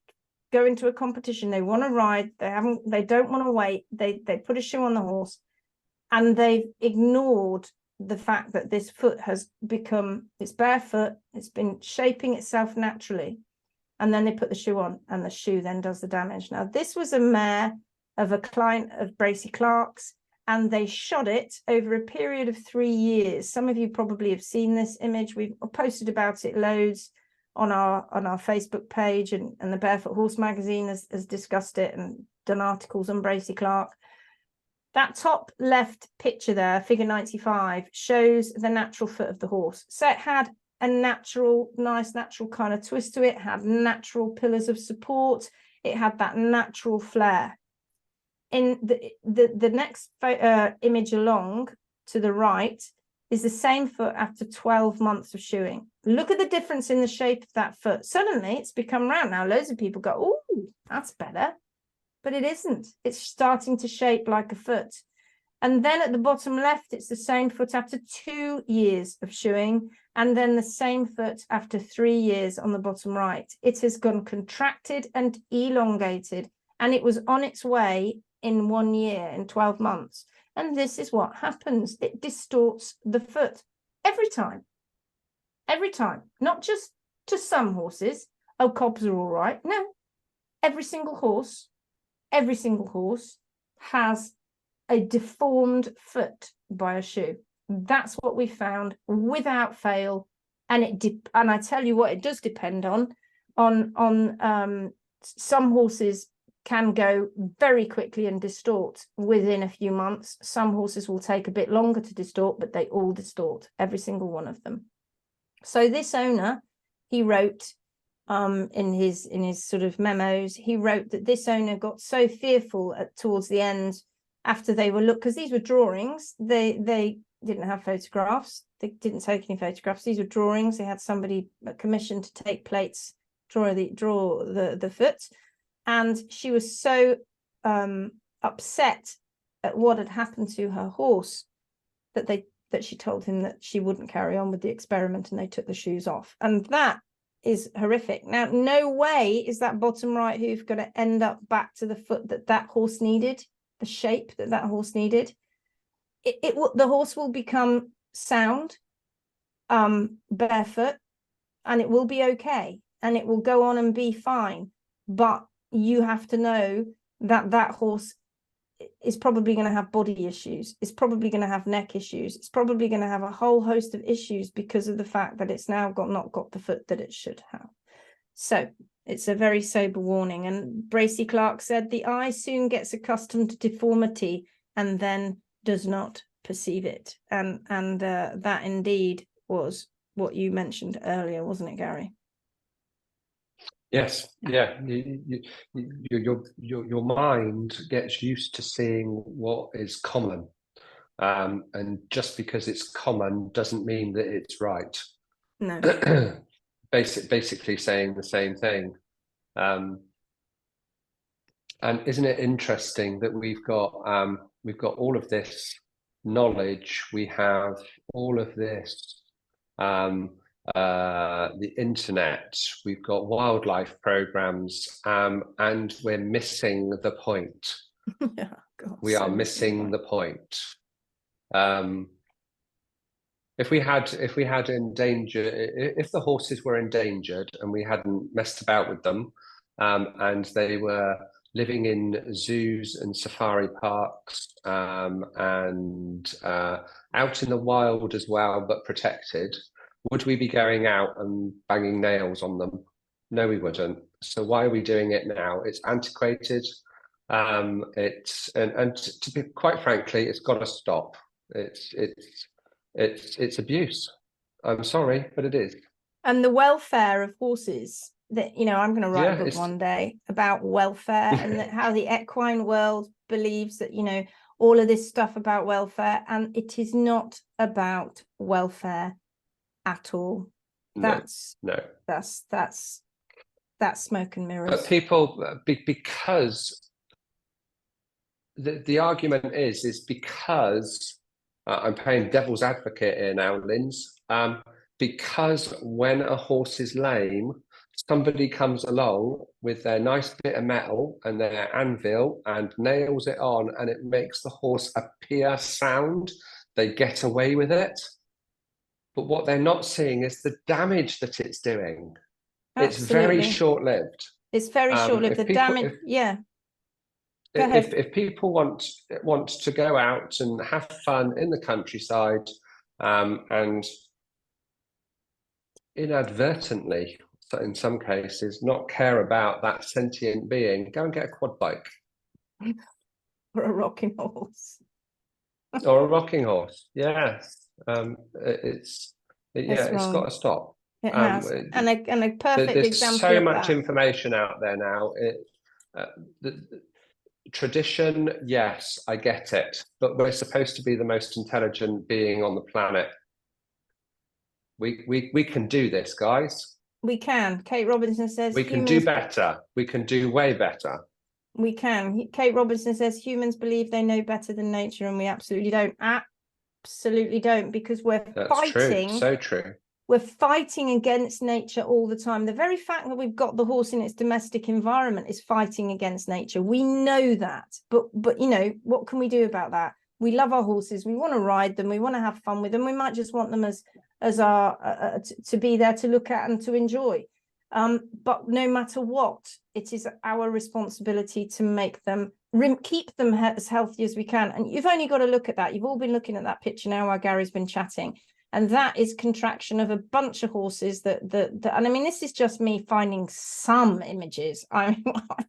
go into a competition, they want to ride, they don't want to wait, they put a shoe on the horse, and they've ignored the fact that this foot has become, it's barefoot, it's been shaping itself naturally, and then they put the shoe on and the shoe then does the damage. Now, this was a mare of a client of Bracy Clark's, and they shot it over a period of 3 years. Some of you probably have seen this image. We've posted about it loads on our Facebook page, and the Barefoot Horse magazine has discussed it and done articles on Bracy Clark. That top left picture there, figure 95, shows the natural foot of the horse. So it had a nice natural kind of twist to it, had natural pillars of support, it had that natural flare. In the next image along to the right is the same foot after 12 months of shoeing. Look at the difference in the shape of that foot. Suddenly it's become round. Now loads of people go, oh, that's better. But it isn't. It's starting to shape like a foot. And then at the bottom left, it's the same foot after 2 years of shoeing, and then the same foot after 3 years on the bottom right. It has gone contracted and elongated, and it was on its way in 1 year, in 12 months. And this is what happens. It distorts the foot every time. Every time. Not just to some horses. Oh, cobs are all right. No. Every single horse has a deformed foot by a shoe. That's what we found without fail. And I tell you what, it does depend on some horses can go very quickly and distort within a few months. Some horses will take a bit longer to distort, but they all distort, every single one of them. So this owner, he wrote in his sort of memos, he wrote that this owner got so fearful towards the end, after they were looked, because these were drawings, they didn't have photographs, they didn't take any photographs, these were drawings. They had somebody commissioned to take plates, draw the foot. And she was so upset at what had happened to her horse that she told him that she wouldn't carry on with the experiment, and they took the shoes off. And that is horrific. Now, no way is that bottom right hoof going to end up back to the foot that horse needed, the shape that horse needed. The horse will become sound, barefoot, and it will be okay, and it will go on and be fine. But you have to know that horse is probably going to have body issues. It's probably going to have neck issues. It's probably going to have a whole host of issues because of the fact that it's now not got the foot that it should have. So it's a very sober warning. And Bracy Clark said, the eye soon gets accustomed to deformity and then does not perceive it. And that indeed was what you mentioned earlier, wasn't it, Garry? Yes, yeah. Your mind gets used to seeing what is common, and just because it's common doesn't mean that it's right. No. Basically saying the same thing. And isn't it interesting that we've got all of this knowledge, we have all of this the internet, we've got wildlife programs, and we're missing the point. Yeah, God, We so are missing the point. If we had if the horses were endangered and we hadn't messed about with them, and they were living in zoos and safari parks, and out in the wild as well, but protected, would we be going out and banging nails on them? No, we wouldn't. So why are we doing it now? It's antiquated. And to be quite frankly, it's got to stop. It's abuse. I'm sorry, but it is. And the welfare of horses, that, you know, I'm going to write a book it's one day about welfare and how the equine world believes that, you know, all of this stuff about welfare, and it is not about welfare at all. That's smoke and mirrors. But people, because the argument is because I'm playing devil's advocate here now, Linz. Because when a horse is lame, somebody comes along with their nice bit of metal and their anvil and nails it on, and it makes the horse appear sound. They get away with it. But what they're not seeing is the damage that it's doing. Absolutely. It's very short-lived. It's very short-lived. The damage, yeah. If people want to go out and have fun in the countryside, and inadvertently, in some cases, not care about that sentient being, go and get a quad bike. Or a rocking horse. Or a rocking horse, yes. It's got to stop. It has. And a perfect there's example so of much that. information out there now. Tradition, yes, I get it, but we're supposed to be the most intelligent being on the planet. We can do this, guys. We can. Kate Robinson says we can do better. We can do way better. We can. Kate Robinson says humans believe they know better than nature, and we absolutely don't. Absolutely don't, because That's fighting. True. So true. We're fighting against nature all the time. The very fact that we've got the horse in its domestic environment is fighting against nature. We know that, but you know, what can we do about that? We love our horses. We want to ride them. We want to have fun with them. We might just want them as our to be there to look at and to enjoy. But no matter what, it is our responsibility to make them keep them as healthy as we can. And you've only got to look at that. You've all been looking at that picture now while Gary's been chatting. And that is contraction of a bunch of horses that and I mean, this is just me finding some images. I mean,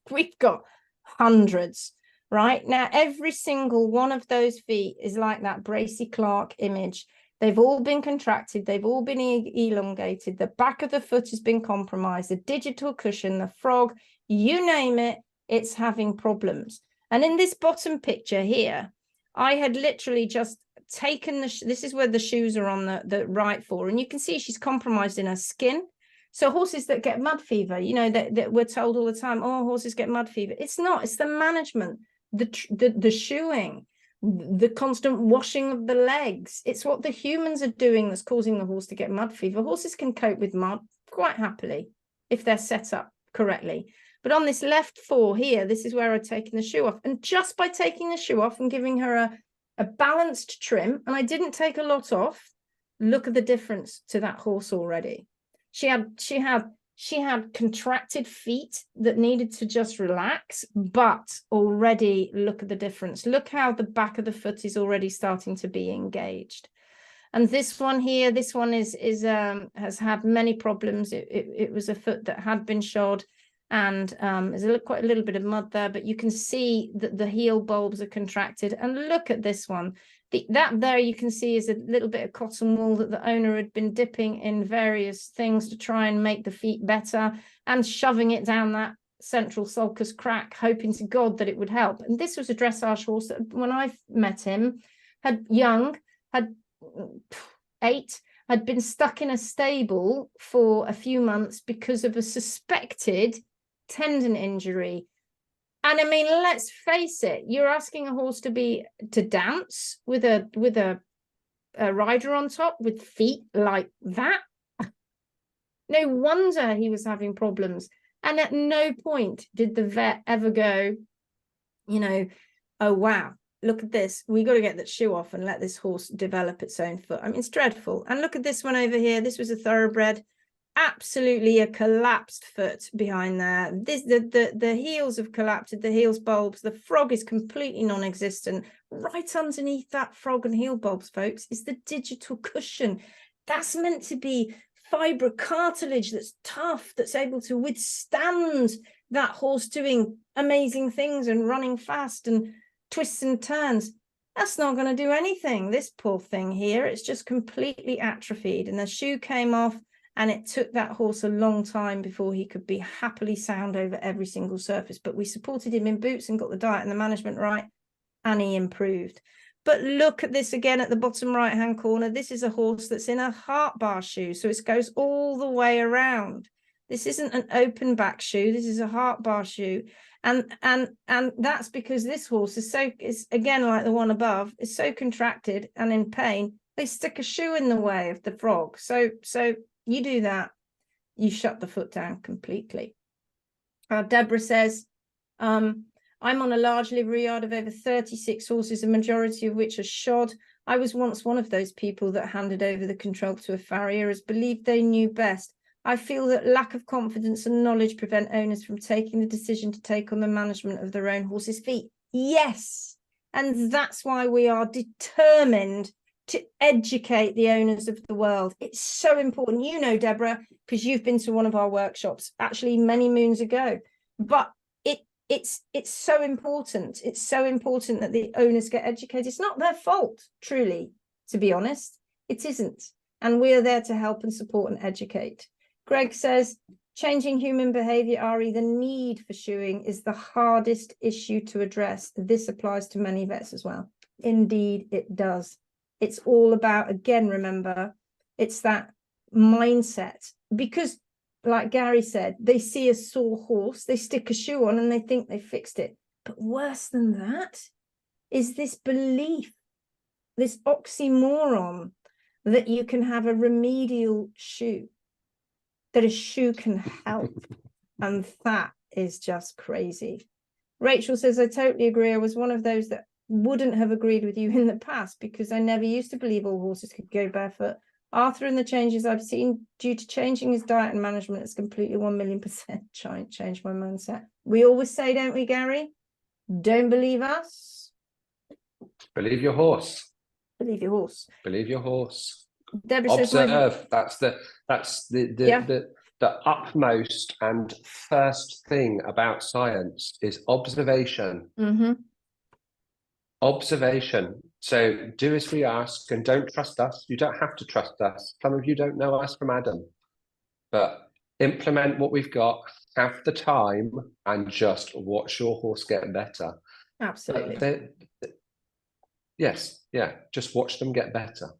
we've got hundreds, right? Now, every single one of those feet is like that Bracy Clark image. They've all been contracted. They've all been elongated. The back of the foot has been compromised. The digital cushion, the frog, you name it, it's having problems. And in this bottom picture here, I had literally just taken this is where the shoes are on the right for, and you can see she's compromised in her skin. So horses that get mud fever, you know, that we're told all the time, oh, horses get mud fever. It's not. It's the management, the shoeing, the constant washing of the legs. It's what the humans are doing that's causing the horse to get mud fever. Horses can cope with mud quite happily if they're set up correctly. But on this left fore here, this is where I've taken the shoe off. And just by taking the shoe off and giving her a balanced trim, and I didn't take a lot off, look at the difference to that horse already. She had contracted feet that needed to just relax, but already look at the difference. Look how the back of the foot is already starting to be engaged. And this one here, this one has had many problems. It was a foot that had been shod, and there's quite a little bit of mud there, but you can see that the heel bulbs are contracted. And look at this one. That there you can see is a little bit of cotton wool that the owner had been dipping in various things to try and make the feet better and shoving it down that central sulcus crack, hoping to God that it would help. And this was a dressage horse that when I met him, had 8, had been stuck in a stable for a few months because of a suspected tendon injury. And I mean, let's face it, you're asking a horse to dance with a rider on top with feet like that. No wonder he was having problems. And at no point did the vet ever go, you know, oh, wow, look at this. We got to get that shoe off and let this horse develop its own foot. I mean, it's dreadful. And look at this one over here. This was a thoroughbred. Absolutely a collapsed foot behind there. The heels have collapsed, the heels bulbs. The frog is completely non-existent. Right underneath that frog and heel bulbs, folks, is the digital cushion. That's meant to be fibrocartilage that's tough, that's able to withstand that horse doing amazing things and running fast and twists and turns. That's not going to do anything. This poor thing here, it's just completely atrophied, and the shoe came off. And it took that horse a long time before he could be happily sound over every single surface. But we supported him in boots and got the diet and the management right, and he improved. But look at this again at the bottom right-hand corner. This is a horse that's in a heart bar shoe, so it goes all the way around. This isn't an open back shoe. This is a heart bar shoe. And that's because this horse is again, like the one above, is so contracted and in pain, they stick a shoe in the way of the frog. So you do that, you shut the foot down completely. Deborah says, I'm on a large livery yard of over 36 horses, a majority of which are shod. I was once one of those people that handed over the control to a farrier as believed they knew best. I feel that lack of confidence and knowledge prevent owners from taking the decision to take on the management of their own horse's feet. Yes, and that's why we are determined to educate the owners of the world. It's so important. You know, Deborah, because you've been to one of our workshops actually many moons ago. But it's so important. It's so important that the owners get educated. It's not their fault, truly, to be honest. It isn't. And we are there to help and support and educate. Greg says, changing human behavior, Ari, the need for shoeing is the hardest issue to address. This applies to many vets as well. Indeed, it does. It's all about, again, remember, it's that mindset. Because, like Garry said, they see a sore horse, they stick a shoe on and they think they fixed it. But worse than that is this belief, this oxymoron, that you can have a remedial shoe, that a shoe can help. And that is just crazy. Rachel says, I totally agree. I was one of those that wouldn't have agreed with you in the past because I never used to believe all horses could go barefoot. Arthur and the changes I've seen due to changing his diet and management has completely 1,000,000% changed my mindset. We always say, don't we, Garry? Don't believe us. Believe your horse. Believe your horse. Believe your horse. Deborah Observe. Says, That's the utmost and first thing about science is observation. Mm-hmm. Observation. So do as we ask and don't trust us. You don't have to trust us. Some of you don't know us from Adam. But implement what we've got, have the time, and just watch your horse get better. Absolutely. Just watch them get better.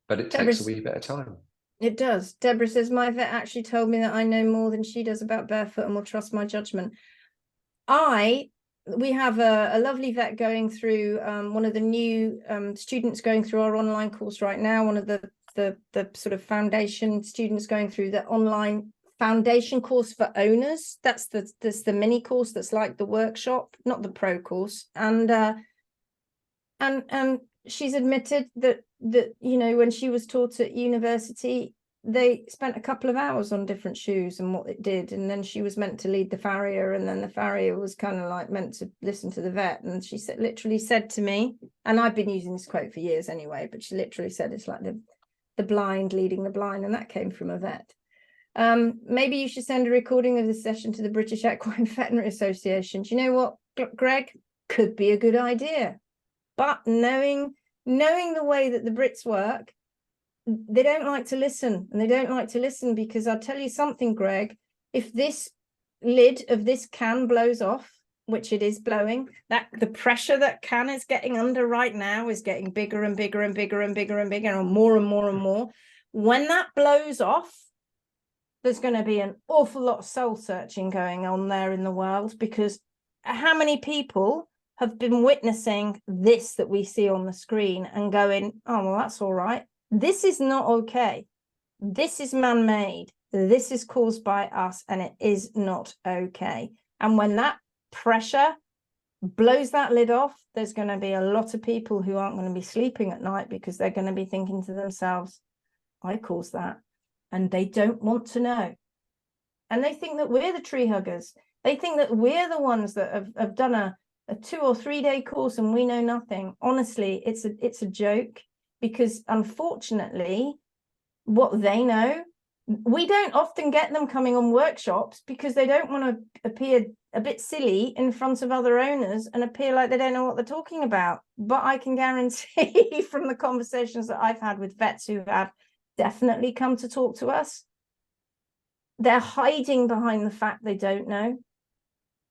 But it takes a wee bit of time. It does. Deborah says, my vet actually told me that I know more than she does about barefoot and will trust my judgment. We have a lovely vet going through one of the new students going through our online course right now. One of the sort of foundation students going through the online foundation course for owners. That's the mini course that's like the workshop, not the pro course. And she's admitted that you know, when she was taught at university, they spent a couple of hours on different shoes and what it did, and then she was meant to lead the farrier, and then the farrier was kind of like meant to listen to the vet. And she literally said to me, and I've been using this quote for years anyway, but she literally said it's like the blind leading the blind, and that came from a vet. Maybe you should send a recording of this session to the British Equine Veterinary Association. Do you know what, Greg? Could be a good idea. But knowing knowing the way that the Brits work, they don't like to listen. And they don't like to listen because I'll tell you something, Greg, if this lid of this can blows off, which it is blowing, that the pressure that can is getting under right now is getting bigger and bigger and bigger and bigger and bigger and more and more and more. When that blows off, there's going to be an awful lot of soul searching going on there in the world, because how many people have been witnessing this that we see on the screen and going, oh, well, that's all right. This is not okay. This is man-made. This is caused by us, and it is not okay. And when that pressure blows that lid off, there's going to be a lot of people who aren't going to be sleeping at night, because they're going to be thinking to themselves, I caused that. And they don't want to know. And they think that we're the tree huggers. They think that we're the ones that have done a 2 or 3 day course and we know nothing. Honestly, it's a joke, because unfortunately, what they know, we don't often get them coming on workshops because they don't want to appear a bit silly in front of other owners and appear like they don't know what they're talking about. But I can guarantee from the conversations that I've had with vets who have definitely come to talk to us, they're hiding behind the fact they don't know.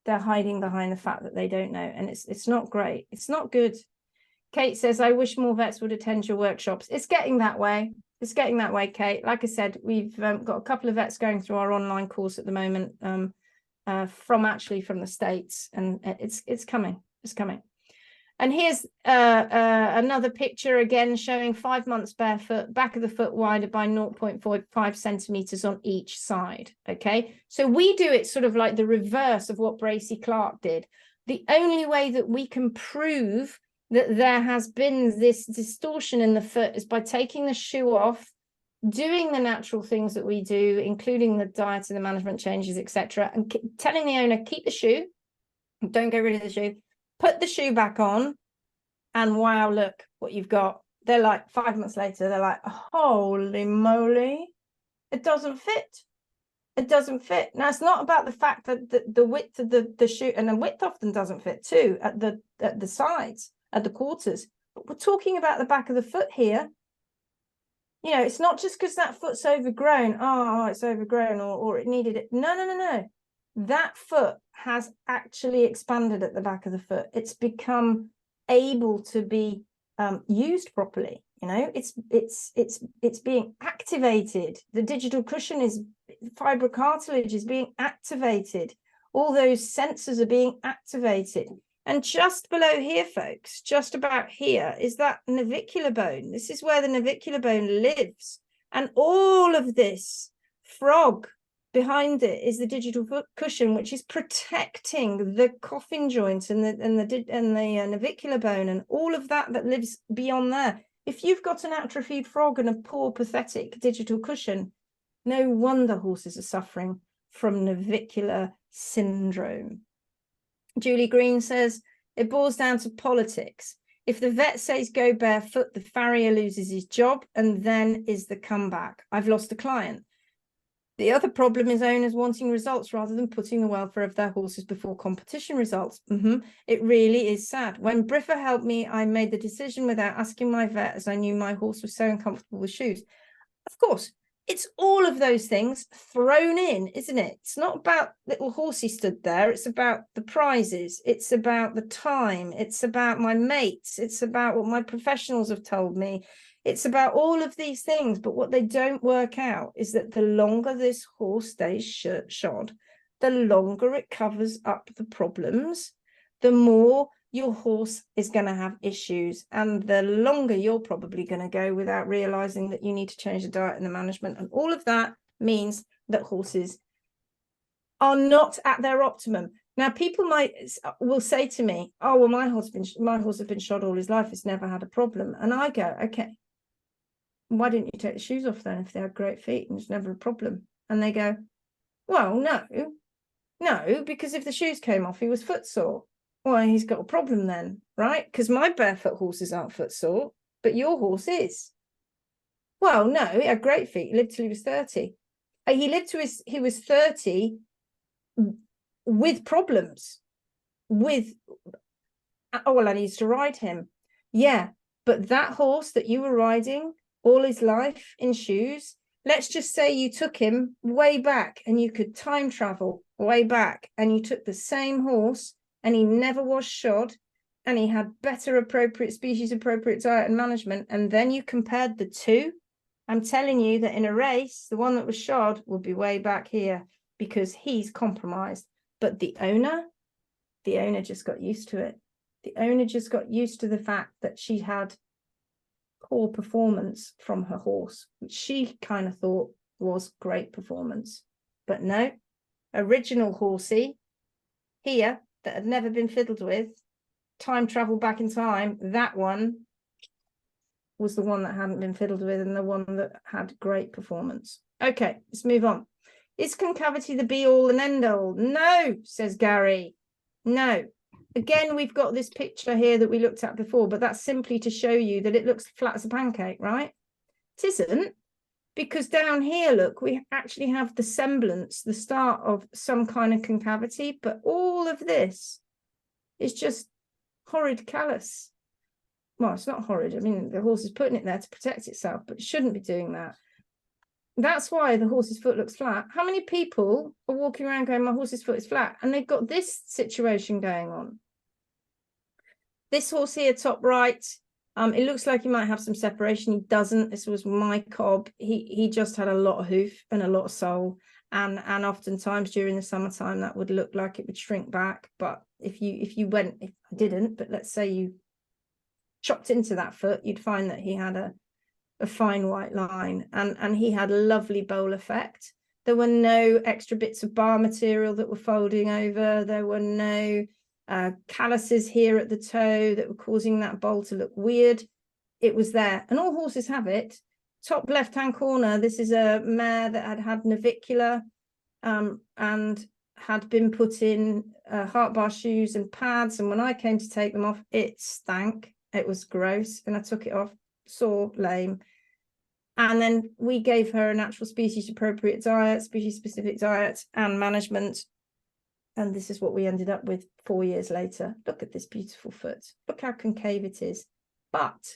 They're hiding behind the fact that they don't know. And it's not great. It's not good. Kate says, I wish more vets would attend your workshops. It's getting that way. It's getting that way, Kate. Like I said, we've got a couple of vets going through our online course at the moment, from the States, and it's coming. It's coming. And here's another picture again showing 5 months barefoot, back of the foot wider by 0.5 centimeters on each side. Okay, so we do it sort of like the reverse of what Bracy Clark did. The only way that we can prove that there has been this distortion in the foot is by taking the shoe off, doing the natural things that we do, including the diet and the management changes, etc., and telling the owner, keep the shoe, don't get rid of the shoe, put the shoe back on, and wow, look what you've got. They're like 5 months later, they're like, holy moly, it doesn't fit. It doesn't fit. Now, it's not about the fact that the width of the shoe, and the width often doesn't fit too at the sides, at the quarters. But we're talking about the back of the foot here. You know, it's not just because that foot's overgrown. Oh, it's overgrown, or it needed it. No. That foot has actually expanded at the back of the foot. It's become able to be used properly. You know, it's being activated. The digital cushion is fibrocartilage is being activated. All those sensors are being activated. And just below here, folks, just about here, is that navicular bone. This is where the navicular bone lives. And all of this frog behind it is the digital foot cushion, which is protecting the coffin joint and the navicular bone and all of that lives beyond there. If you've got an atrophied frog and a poor, pathetic digital cushion, no wonder horses are suffering from navicular syndrome. Julie Green says, it boils down to politics. If the vet says go barefoot, the farrier loses his job, and then is the comeback. I've lost a client. The other problem is owners wanting results rather than putting the welfare of their horses before competition results. It really is sad. When Briffa helped me, I made the decision without asking my vet, as I knew my horse was so uncomfortable with shoes. Of course, it's all of those things thrown in, isn't it? It's not about little horsey stood there. It's about the prizes. It's about the time. It's about my mates. It's about what my professionals have told me. It's about all of these things. But what they don't work out is that the longer this horse stays shod, the longer it covers up the problems, the more your horse is going to have issues, and the longer you're probably going to go without realizing that you need to change the diet and the management. And all of that means that horses are not at their optimum. Now, people will say to me, oh, well, my horse has been shod all his life. It's never had a problem. And I go, okay, why didn't you take the shoes off then if they had great feet and it's never a problem? And they go, well, no, because if the shoes came off, he was footsore. Well, he's got a problem then, right? Because my barefoot horses aren't footsore, but your horse is. Well, no, he had great feet. He lived till he was 30. He was 30 with problems. Oh, well, I used to ride him. Yeah, But that horse that you were riding all his life in shoes, let's just say you took him way back and you could time travel way back, and you took the same horse and he never was shod and he had better appropriate species, appropriate diet and management, and then you compared the two, I'm telling you that in a race, the one that was shod would be way back here because he's compromised. But the owner just got used to it. The owner just got used to the fact that she had poor performance from her horse, which she kind of thought was great performance. But no, original horsey here that had never been fiddled with, time travel back in time, that one was the one that hadn't been fiddled with and the one that had great performance. Okay, let's move on. Is concavity the be all and end all? No, says Garry. No. Again, we've got this picture here that we looked at before, but that's simply to show you that it looks flat as a pancake, right? It isn't, because down here, look, we actually have the semblance, the start of some kind of concavity, but all of this is just horrid callus. Well, it's not horrid. I mean, the horse is putting it there to protect itself, but it shouldn't be doing that. That's why the horse's foot looks flat. How many people are walking around going, my horse's foot is flat? And they've got this situation going on. This horse here, top right, it looks like he might have some separation. He doesn't. This was my cob. He just had a lot of hoof and a lot of sole. And oftentimes during the summertime, that would look like it would shrink back. But if I didn't, but let's say you chopped into that foot, you'd find that he had a fine white line, and he had a lovely bowl effect. There were no extra bits of bar material that were folding over. There were no calluses here at the toe that were causing that bowl to look weird. It was there, and all horses have it. Top left hand corner, this is a mare that had navicular and had been put in heart bar shoes and pads, and when I came to take them off, it stank. It was gross, and I took it off, sore, lame. And then we gave her a natural species appropriate diet, species specific diet and management. And this is what we ended up with 4 years later. Look at this beautiful foot. Look how concave it is. But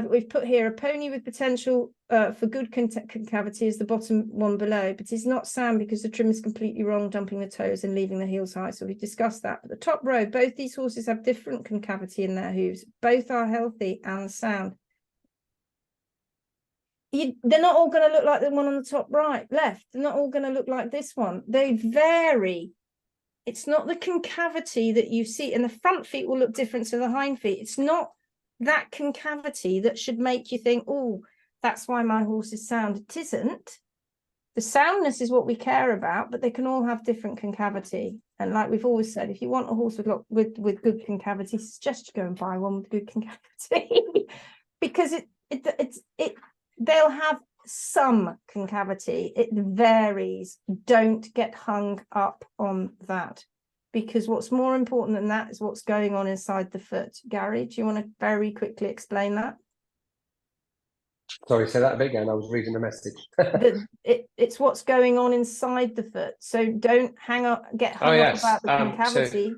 we've put here a pony with potential for good concavity is the bottom one below, but it's not sound because the trim is completely wrong, dumping the toes and leaving the heels high. So we've discussed that. But the top row, both these horses have different concavity in their hooves. Both are healthy and sound. They're not all going to look like the one on the top right, left. They're not all going to look like this one. They vary. It's not the concavity that you see, and the front feet will look different to the hind feet. It's not that concavity that should make you think, oh, that's why my horse is sound. It isn't. The soundness is what we care about, but they can all have different concavity. And like we've always said, if you want a horse with good concavity, suggest you go and buy one with good concavity because they'll have some concavity. It varies. Don't get hung up on that, because what's more important than that is what's going on inside the foot. Garry, do you want to very quickly explain that? Sorry, say that a bit again. I was reading the message. It's what's going on inside the foot. So don't get hung up about the concavity.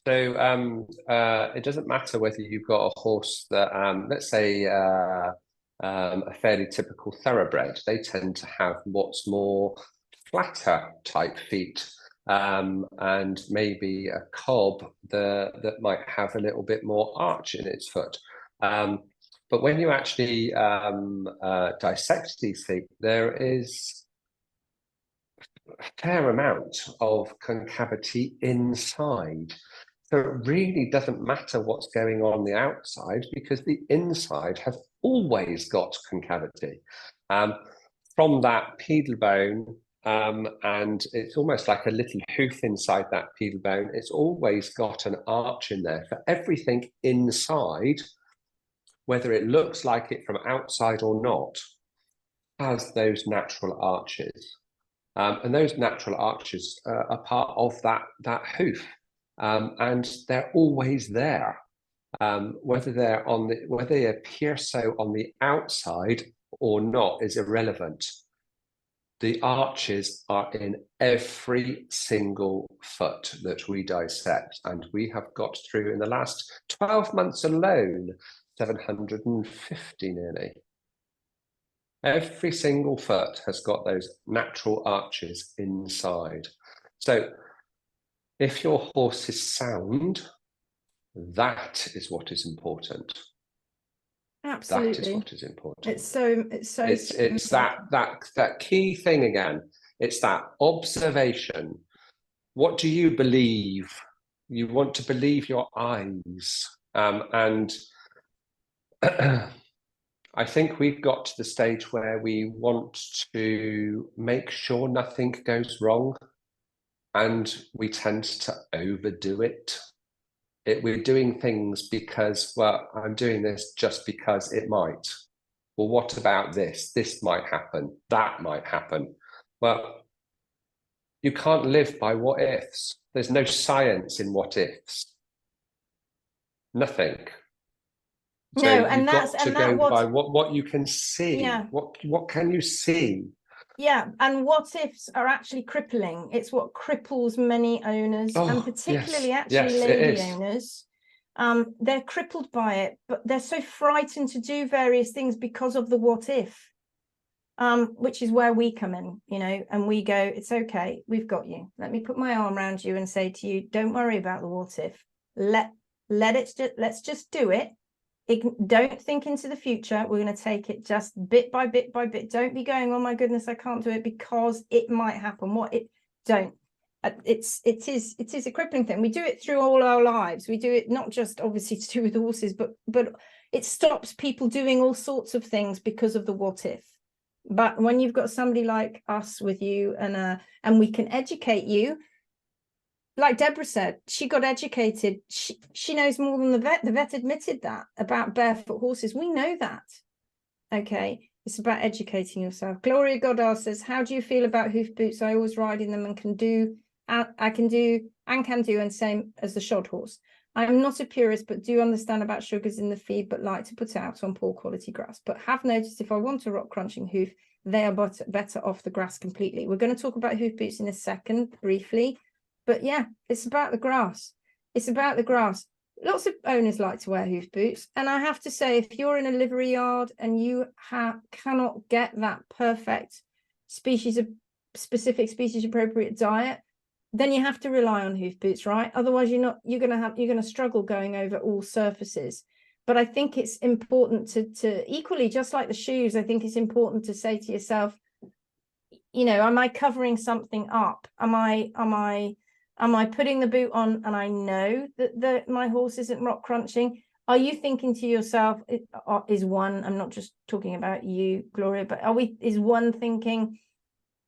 So it doesn't matter whether you've got a horse that, let's say, a fairly typical thoroughbred. They tend to have what's more flatter type feet, and maybe a cob that might have a little bit more arch in its foot. But when you actually dissect these feet, there is a fair amount of concavity inside. So it really doesn't matter what's going on the outside, because the inside has always got concavity. From that pedal bone, and it's almost like a little hoof inside that pedal bone, it's always got an arch in there. For everything inside, whether it looks like it from outside or not, has those natural arches. And those natural arches are part of that hoof. And they're always there. Whether they appear so on the outside or not is irrelevant. The arches are in every single foot that we dissect, and we have got through in the last 12 months alone, 750 nearly. Every single foot has got those natural arches inside. So if your horse is sound, that is what is important. Absolutely. That is what is important. It's that key thing again. It's that observation. What do you believe? You want to believe your eyes. And I think we've got to the stage where we want to make sure nothing goes wrong, and we tend to overdo it. We're doing things because, well, I'm doing this just because it might. Well, what about this? This might happen. That might happen. Well, you can't live by what ifs. There's no science in what ifs. Nothing. So you've got to go by what you can see. Yeah. What can you see? Yeah, and what ifs are actually crippling. It's what cripples many owners, and particularly lady owners. They're crippled by it, but they're so frightened to do various things because of the what if, which is where we come in, you know, and we go, it's okay, we've got you. Let me put my arm around you and say to you, don't worry about the what if. Let's just do it. Don't think into the future. We're going to take it just bit by bit by bit. Don't be going, oh my goodness, I can't do it because it might happen. Don't. It is a crippling thing. We do it through all our lives. We do it not just obviously to do with horses, but it stops people doing all sorts of things because of the what if. But when you've got somebody like us with you, and we can educate you, like Deborah said, she got educated. She knows more than the vet. The vet admitted that about barefoot horses. We know that. Okay. It's about educating yourself. Gloria Goddard says, how do you feel about hoof boots? I always ride in them and can do, and same as the shod horse. I'm not a purist, but do understand about sugars in the feed, but like to put out on poor quality grass. But have noticed if I want a rock crunching hoof, they are better off the grass completely. We're going to talk about hoof boots in a second, briefly. But yeah, it's about the grass. It's about the grass. Lots of owners like to wear hoof boots. And I have to say, if you're in a livery yard and you cannot get that perfect specific species appropriate diet, then you have to rely on hoof boots, right? Otherwise, you're going to struggle going over all surfaces. But I think it's important to equally, just like the shoes, I think it's important to say to yourself, you know, am I covering something up? Am I putting the boot on and I know that my horse isn't rock crunching? Are you thinking to yourself, I'm not just talking about you, Gloria, but is one thinking,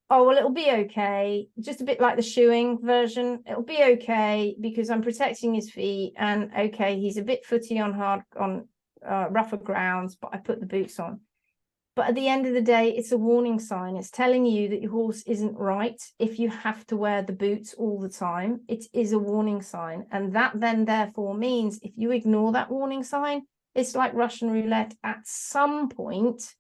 oh, well, it'll be okay, just a bit like the shoeing version, it'll be okay because I'm protecting his feet, and okay, he's a bit footy on rougher grounds, but I put the boots on. But at the end of the day, it's a warning sign. It's telling you that your horse isn't right if you have to wear the boots all the time. It is a warning sign. And that then therefore means if you ignore that warning sign, it's like Russian roulette. At some point,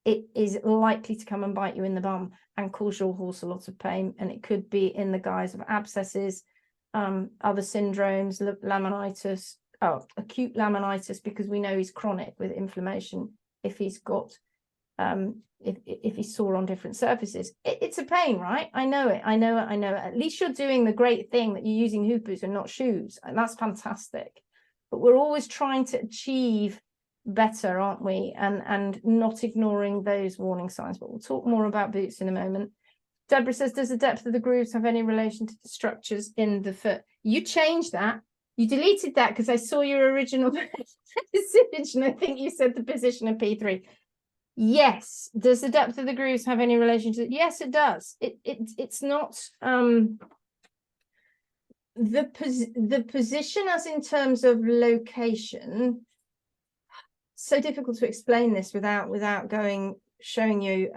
it is likely to come and bite you in the bum and cause your horse a lot of pain. And it could be in the guise of abscesses, other syndromes, laminitis, acute laminitis, because we know he's chronic with inflammation if he's got if he's sore on different surfaces. It's a pain, right? I know it. At least you're doing the great thing that you're using hoof boots and not shoes, and that's fantastic. But we're always trying to achieve better, aren't we? And not ignoring those warning signs. But we'll talk more about boots in a moment. Deborah says, does the depth of the grooves have any relation to the structures in the foot? You changed that. You deleted that because I saw your original message, and I think you said the position of P3. Yes. Does the depth of the grooves have any relation to it? Yes, it does. It's not the position as in terms of location. So difficult to explain this without showing you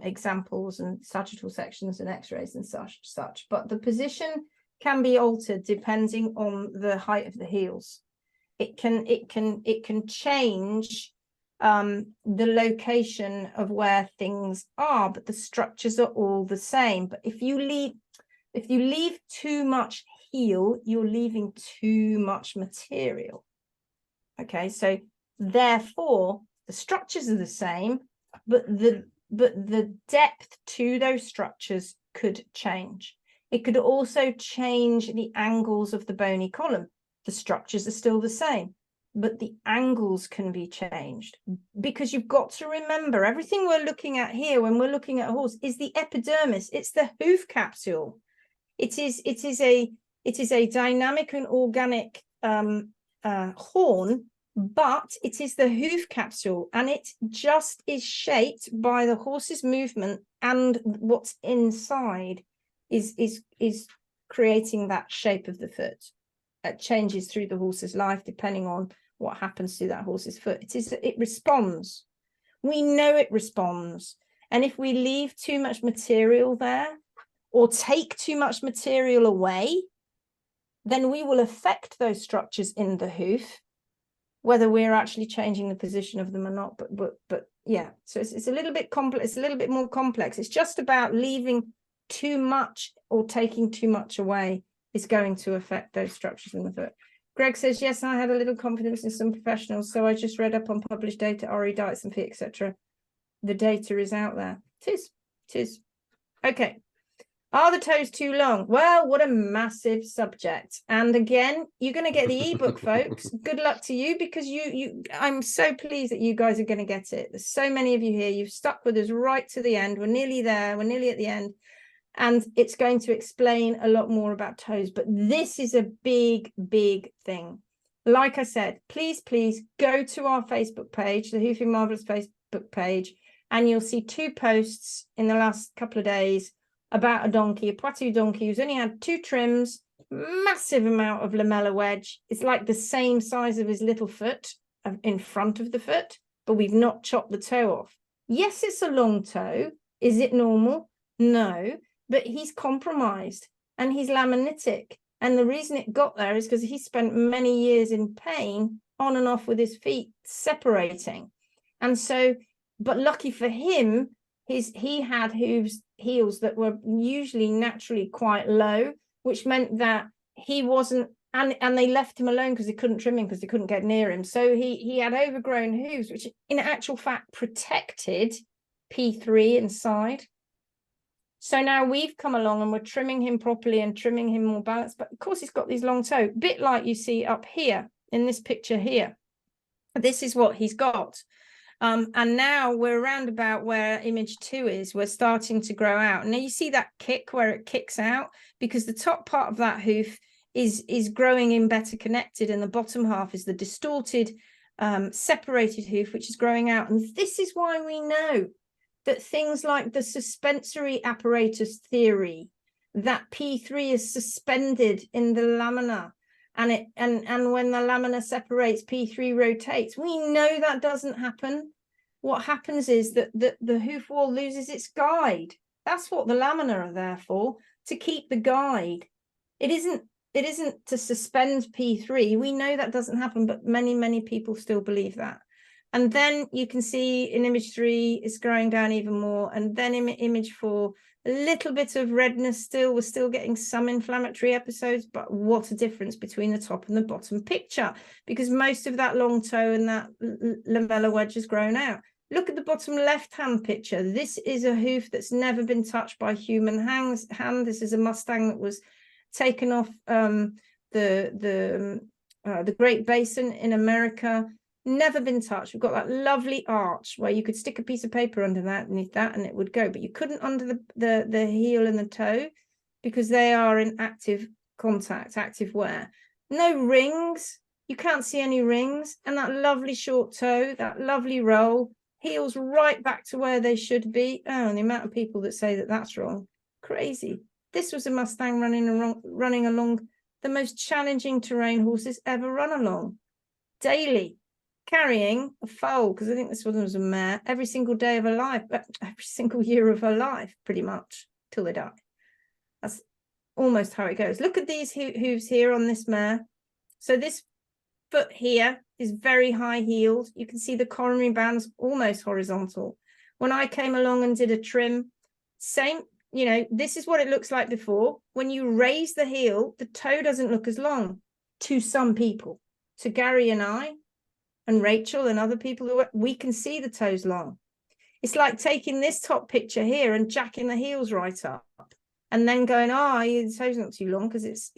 examples and sagittal sections and x-rays and such. But the position can be altered depending on the height of the heels. It can change the location of where things are, but the structures are all the same. But if you leave too much heel, you're leaving too much material. Okay, so therefore the structures are the same, but the depth to those structures could change. It could also change the angles of the bony column. The structures are still the same, but the angles can be changed, because you've got to remember, everything we're looking at here when we're looking at a horse is the epidermis. It's the hoof capsule. It is a dynamic and organic horn, but it is the hoof capsule, and it just is shaped by the horse's movement, and what's inside is creating that shape of the foot. It changes through the horse's life depending on what happens to that horse's foot. It responds. We know it responds. And if we leave too much material there or take too much material away, then we will affect those structures in the hoof, whether we're actually changing the position of them or not. But yeah, so it's a little bit complex. It's a little bit more complex. It's just about leaving too much or taking too much away is going to affect those structures in the foot. Greg says, yes, I had a little confidence in some professionals, so I just read up on published data, RE diets and feet, etc. The data is out there. It is. Okay. Are the toes too long? Well, what a massive subject. And again, you're going to get the ebook, folks. Good luck to you, because I'm so pleased that you guys are going to get it. There's so many of you here. You've stuck with us right to the end. We're nearly there. We're nearly at the end. And it's going to explain a lot more about toes. But this is a big, big thing. Like I said, please go to our Facebook page, the Hoofing Marvelous Facebook page, and you'll see 2 posts in the last couple of days about a donkey, a Poitou donkey, who's only had 2 trims, massive amount of lamella wedge. It's like the same size of his little foot in front of the foot, but we've not chopped the toe off. Yes, it's a long toe. Is it normal? No, but he's compromised and he's laminitic. And the reason it got there is because he spent many years in pain on and off with his feet separating. And so, but lucky for him, he had heels that were usually naturally quite low, which meant that he wasn't, and they left him alone because they couldn't trim him, because they couldn't get near him. So he had overgrown hooves, which in actual fact protected P3 inside. So now we've come along and we're trimming him properly and trimming him more balanced. But of course, he's got these long toe, a bit like you see up here in this picture here. This is what he's got. And now we're around about where image 2 is. We're starting to grow out. Now you see that kick where it kicks out, because the top part of that hoof is growing in better connected, and the bottom half is the distorted, separated hoof, which is growing out. And this is why we know that things like the suspensory apparatus theory, that P3 is suspended in the lamina, and when the lamina separates, P3 rotates. We know that doesn't happen. What happens is that the hoof wall loses its guide. That's what the lamina are there for, to keep the guide. It isn't to suspend P3. We know that doesn't happen, but many people still believe that. And then you can see in image 3, it's growing down even more. And then in image 4, a little bit of redness still. We're still getting some inflammatory episodes, but what a difference between the top and the bottom picture, because most of that long toe and that lamella wedge has grown out. Look at the bottom left-hand picture. This is a hoof that's never been touched by human hand. This is a Mustang that was taken off the Great Basin in America. Never been touched. We've got that lovely arch where you could stick a piece of paper underneath that and it would go, but you couldn't under the heel and the toe, because they are in active contact, active wear. No rings. You can't see any rings. And that lovely short toe, that lovely roll, heels right back to where they should be. Oh, and the amount of people that say that that's wrong. Crazy. This was a Mustang running along the most challenging terrain horses ever run along daily, carrying a foal, because I think this one was a mare, every single day of her life, every single year of her life, pretty much, till they die. That's almost how it goes. Look at these hooves here on this mare. So this foot here is very high heeled. You can see the coronary band's almost horizontal. When I came along and did a trim, same, you know, this is what it looks like before. When you raise the heel, the toe doesn't look as long to some people. To Garry and I and Rachel and other people, we can see the toes long. It's like taking this top picture here and jacking the heels right up and then going, oh, the toe's not too long because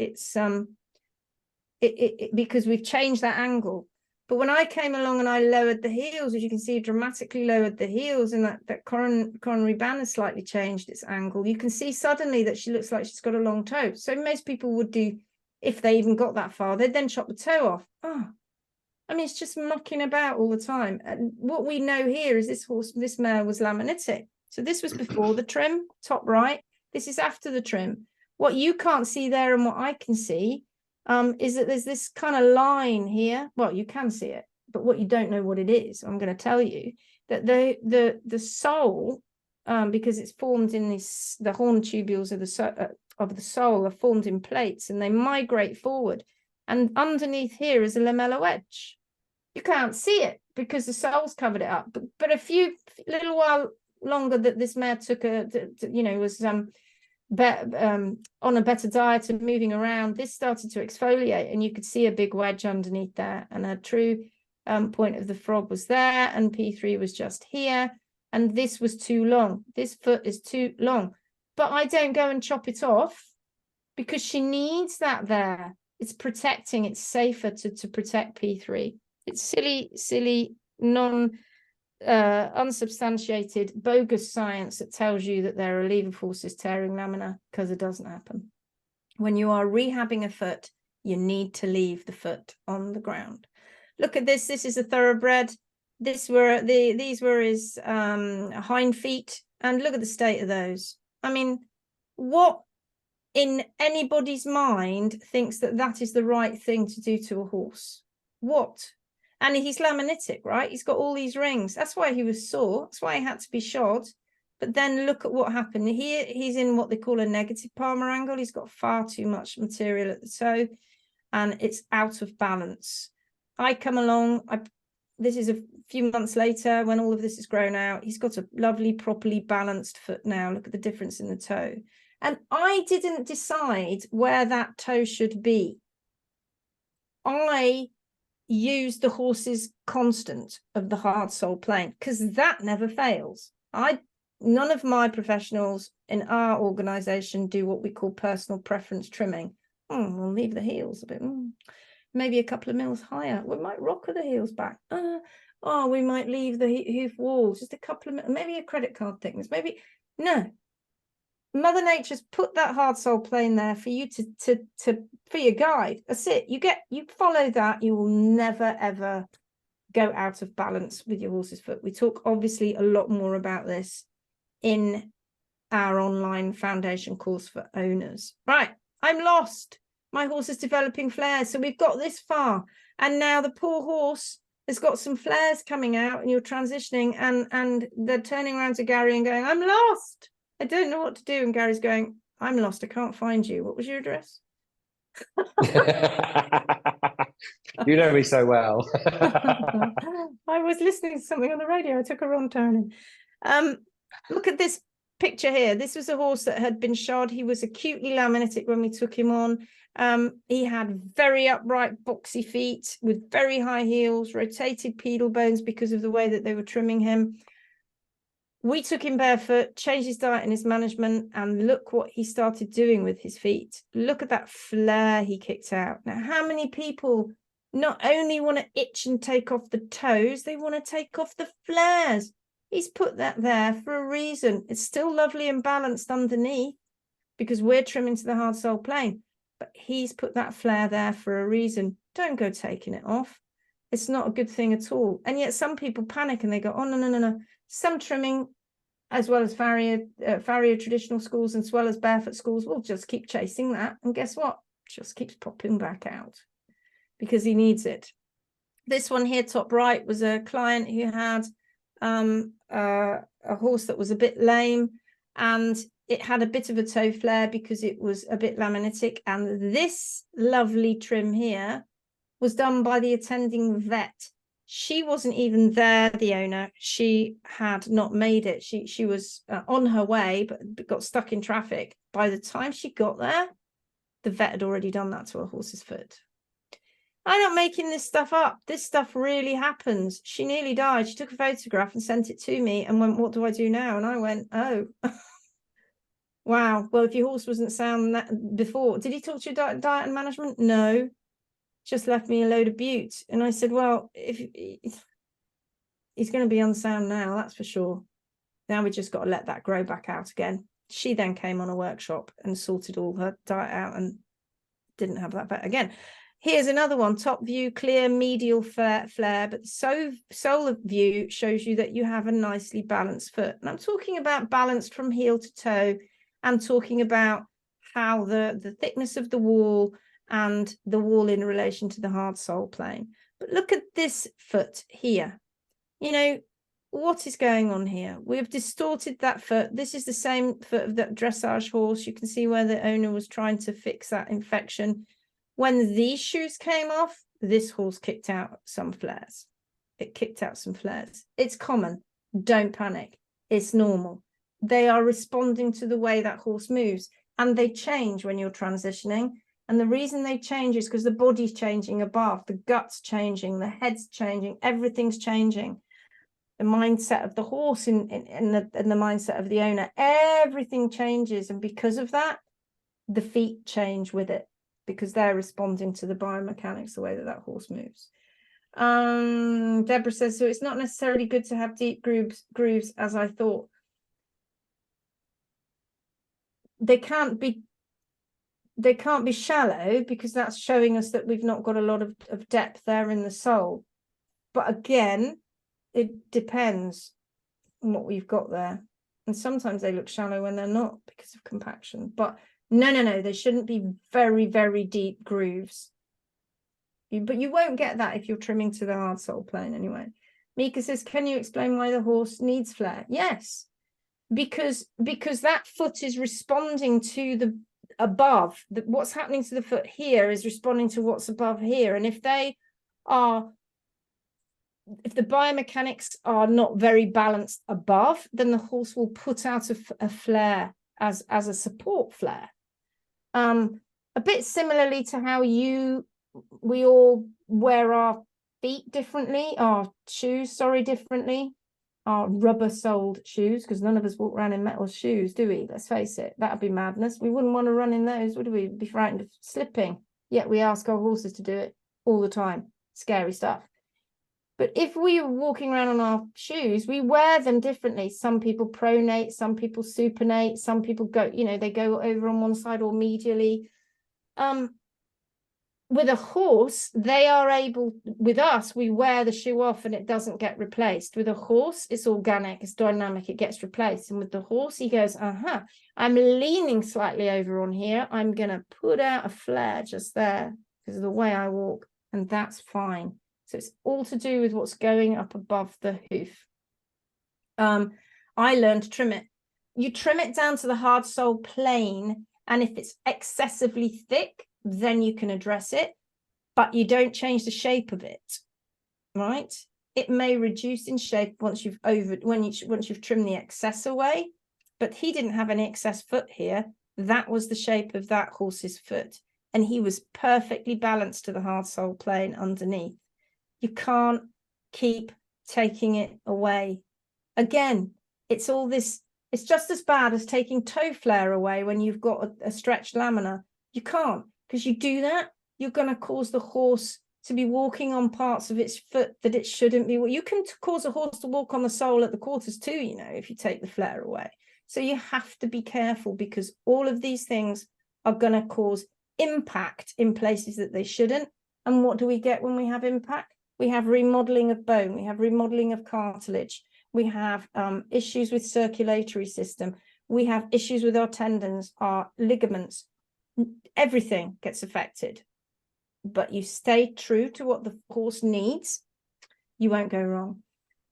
because we've changed that angle. But when I came along and I lowered the heels, as you can see, dramatically lowered the heels, and that coronary band has slightly changed its angle, you can see suddenly that she looks like she's got a long toe. So most people would do, if they even got that far, they'd then chop the toe off. Oh, I mean, it's just mucking about all the time. And what we know here is this mare was lamanitic. So this was before the trim, top right. This is after the trim. What you can't see there and what I can see is that there's this kind of line here. Well, you can see it, but what you don't know what it is, I'm going to tell you that the sole, because it's formed in the horn tubules of the sole are formed in plates and they migrate forward. And underneath here is a lamellar wedge. You can't see it because the sole's covered it up. But a little while longer that this mare took was on a better diet and moving around, this started to exfoliate and you could see a big wedge underneath there, and a true point of the frog was there, and P3 was just here, and this was too long. This foot is too long, but I don't go and chop it off because she needs that there. It's protecting, it's safer to protect P3. It's silly unsubstantiated, bogus science that tells you that there are lever forces tearing lamina, because it doesn't happen. When you are rehabbing a foot, you need to leave the foot on the ground. Look at this. This is a thoroughbred. These were his hind feet, and look at the state of those. I mean, what in anybody's mind thinks that is the right thing to do to a horse? What? And he's lamanitic, right? He's got all these rings. That's why he was sore. That's why he had to be shod. But then look at what happened. Here he's in what they call a negative palmar angle. He's got far too much material at the toe and it's out of balance. I come along. This is a few months later when all of this is grown out. He's got a lovely, properly balanced foot now. Look at the difference in the toe. And I didn't decide where that toe should be. I use the horse's constant of the hard sole plane because that never fails. None of my professionals in our organization do what we call personal preference trimming. We'll leave the heels a bit, maybe a couple of mils higher. We might rocker the heels back. We might leave the hoof walls just a couple of, maybe a credit card thickness. Maybe no. Mother Nature's put that hard sole plane there for you for your guide. That's it. You follow that. You will never ever go out of balance with your horse's foot. We talk obviously a lot more about this in our online foundation course for owners. Right, I'm lost. My horse is developing flares. So we've got this far, and now the poor horse has got some flares coming out, and you're transitioning, and they're turning around to Garry and going, "I'm lost. I don't know what to do." And Gary's going, "I'm lost. I can't find you. What was your address?" You know me so well. I was listening to something on the radio. I took a wrong turn. Look at this picture here. This was a horse that had been shod. He was acutely lamanitic when we took him on. He had very upright, boxy feet with very high heels, rotated pedal bones because of the way that they were trimming him. We took him barefoot, changed his diet and his management, and look what he started doing with his feet. Look at that flare he kicked out. Now, how many people not only want to itch and take off the toes, they want to take off the flares? He's put that there for a reason. It's still lovely and balanced underneath because we're trimming to the hard sole plane, but he's put that flare there for a reason. Don't go taking it off. It's not a good thing at all. And yet some people panic and they go, "Oh, no. Some trimming, as well as farrier traditional schools, as well as barefoot schools, will just keep chasing that. And guess what? Just keeps popping back out because he needs it." This one here, top right, was a client who had a horse that was a bit lame, and it had a bit of a toe flare because it was a bit lamanitic. And this lovely trim here was done by the attending vet. She wasn't even there, the owner. She had not made it. She was on her way, but got stuck in traffic. By the time she got there, the vet had already done that to her horse's foot. I'm not making this stuff up. This stuff really happens. She nearly died. She took a photograph and sent it to me and went, what do I do now? And I went, oh, wow. Well, if your horse wasn't sound before, did he talk to you diet and management? No, just left me a load of butte. And I said, well, if he's going to be unsound now, that's for sure. Now we just got to let that grow back out again. She then came on a workshop and sorted all her diet out and didn't have that vet again. Here's another one, top view, clear medial flare, but solar view shows you that you have a nicely balanced foot. And I'm talking about balanced from heel to toe, and talking about how the thickness of the wall and the wall in relation to the hard sole plane. But look at this foot here. You know, what is going on here? We've distorted that foot. This is the same foot of that dressage horse. You can see where the owner was trying to fix that infection. When these shoes came off, this horse kicked out some flares. It kicked out some flares. It's common. Don't panic. It's normal. They are responding to the way that horse moves, and they change when you're transitioning. And the reason they change is because the body's changing above, the gut's changing, the head's changing, everything's changing. The mindset of the horse in the mindset of the owner, everything changes. And because of that, the feet change with it, because they're responding to the biomechanics, the way that that horse moves. Deborah says, so it's not necessarily good to have deep grooves as I thought. They can't be shallow, because that's showing us that we've not got a lot of depth there in the sole. But again, it depends on what we've got there. And sometimes they look shallow when they're not because of compaction. But no, they shouldn't be very, very deep grooves. But you won't get that if you're trimming to the hard sole plane anyway. Mika says, can you explain why the horse needs flare? Yes, because that foot is responding to the above. What's happening to the foot here is responding to what's above here. And if the biomechanics are not very balanced above, then the horse will put out a flare as a support flare. A bit similarly to how we all wear our feet differently, our shoes, differently, our rubber-soled shoes, because none of us walk around in metal shoes, do we? Let's face it, that would be madness. We wouldn't want to run in those, would we? We'd be frightened of slipping. Yet we ask our horses to do it all the time. Scary stuff. But if we were walking around on our shoes, we wear them differently. Some people pronate, some people supinate, some people go, they go over on one side or medially. With a horse, they are able, with us, we wear the shoe off and it doesn't get replaced. With a horse, it's organic, it's dynamic, it gets replaced. And with the horse, he goes, I'm leaning slightly over on here. I'm going to put out a flare just there because of the way I walk, and that's fine. So it's all to do with what's going up above the hoof. I learned to trim it. You trim it down to the hard sole plane, and if it's excessively thick, then you can address it, but you don't change the shape of it, right? It may reduce in shape once you've trimmed the excess away, but he didn't have any excess foot here. That was the shape of that horse's foot, and he was perfectly balanced to the hard sole plane underneath. You can't keep taking it away. Again, it's all this, it's just as bad as taking toe flare away when you've got a stretched lamina. You can't, because you do that, you're going to cause the horse to be walking on parts of its foot that it shouldn't be. You can cause a horse to walk on the sole at the quarters too, if you take the flare away. So you have to be careful, because all of these things are going to cause impact in places that they shouldn't. And what do we get when we have impact? We have remodeling of bone, we have remodeling of cartilage, we have issues with circulatory system, we have issues with our tendons, our ligaments, everything gets affected. But you stay true to what the horse needs, you won't go wrong.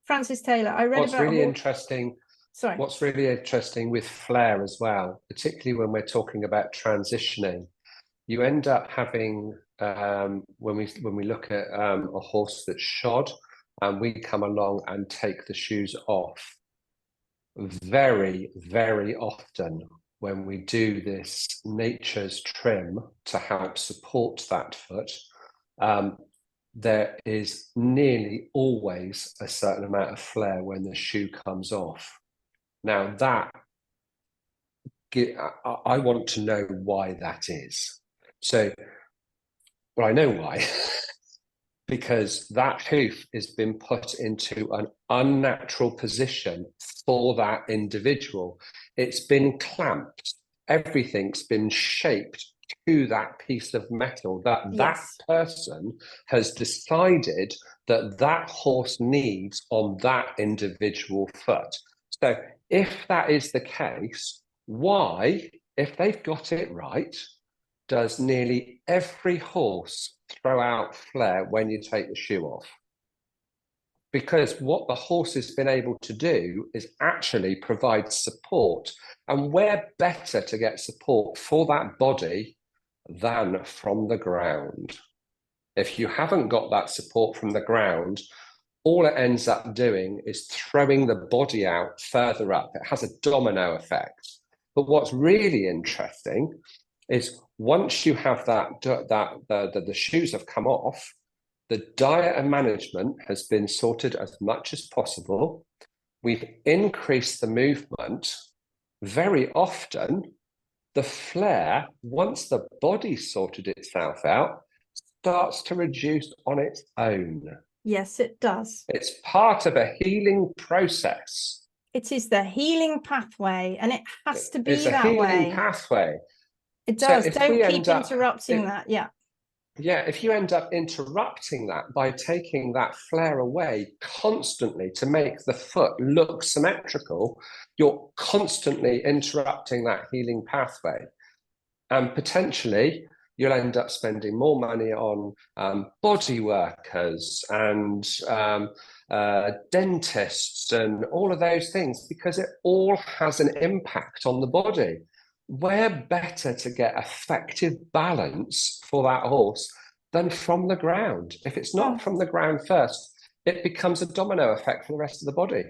Francis Taylor, I read about really interesting. Sorry. What's really interesting with flare as well, particularly when we're talking about transitioning, you end up having, when we look at a horse that's shod, and we come along and take the shoes off, very, very often when we do this nature's trim to help support that foot, there is nearly always a certain amount of flare when the shoe comes off. Now that, I want to know why that is. So, well, I know why. Because that hoof has been put into an unnatural position for that individual. It's been clamped. Everything's been shaped to that piece of metal that that person has decided that that horse needs on that individual foot. So if that is the case, why, if they've got it right, does nearly every horse throw out flare when you take the shoe off? Because what the horse has been able to do is actually provide support. And where better to get support for that body than from the ground? If you haven't got that support from the ground, all it ends up doing is throwing the body out further up. It has a domino effect. But what's really interesting is once you have the shoes have come off, the diet and management has been sorted as much as possible. We've increased the movement. Very often, the flare, once the body's sorted itself out, starts to reduce on its own. Yes, it does. It's part of a healing process. It is the healing pathway, and it has to be that way. It's a healing pathway. It does. So don't keep interrupting that. Yeah. Yeah, if you end up interrupting that by taking that flare away constantly to make the foot look symmetrical, you're constantly interrupting that healing pathway. And potentially, you'll end up spending more money on body workers and dentists and all of those things, because it all has an impact on the body. Where better to get effective balance for that horse than from the ground? If it's not from the ground first, it becomes a domino effect for the rest of the body.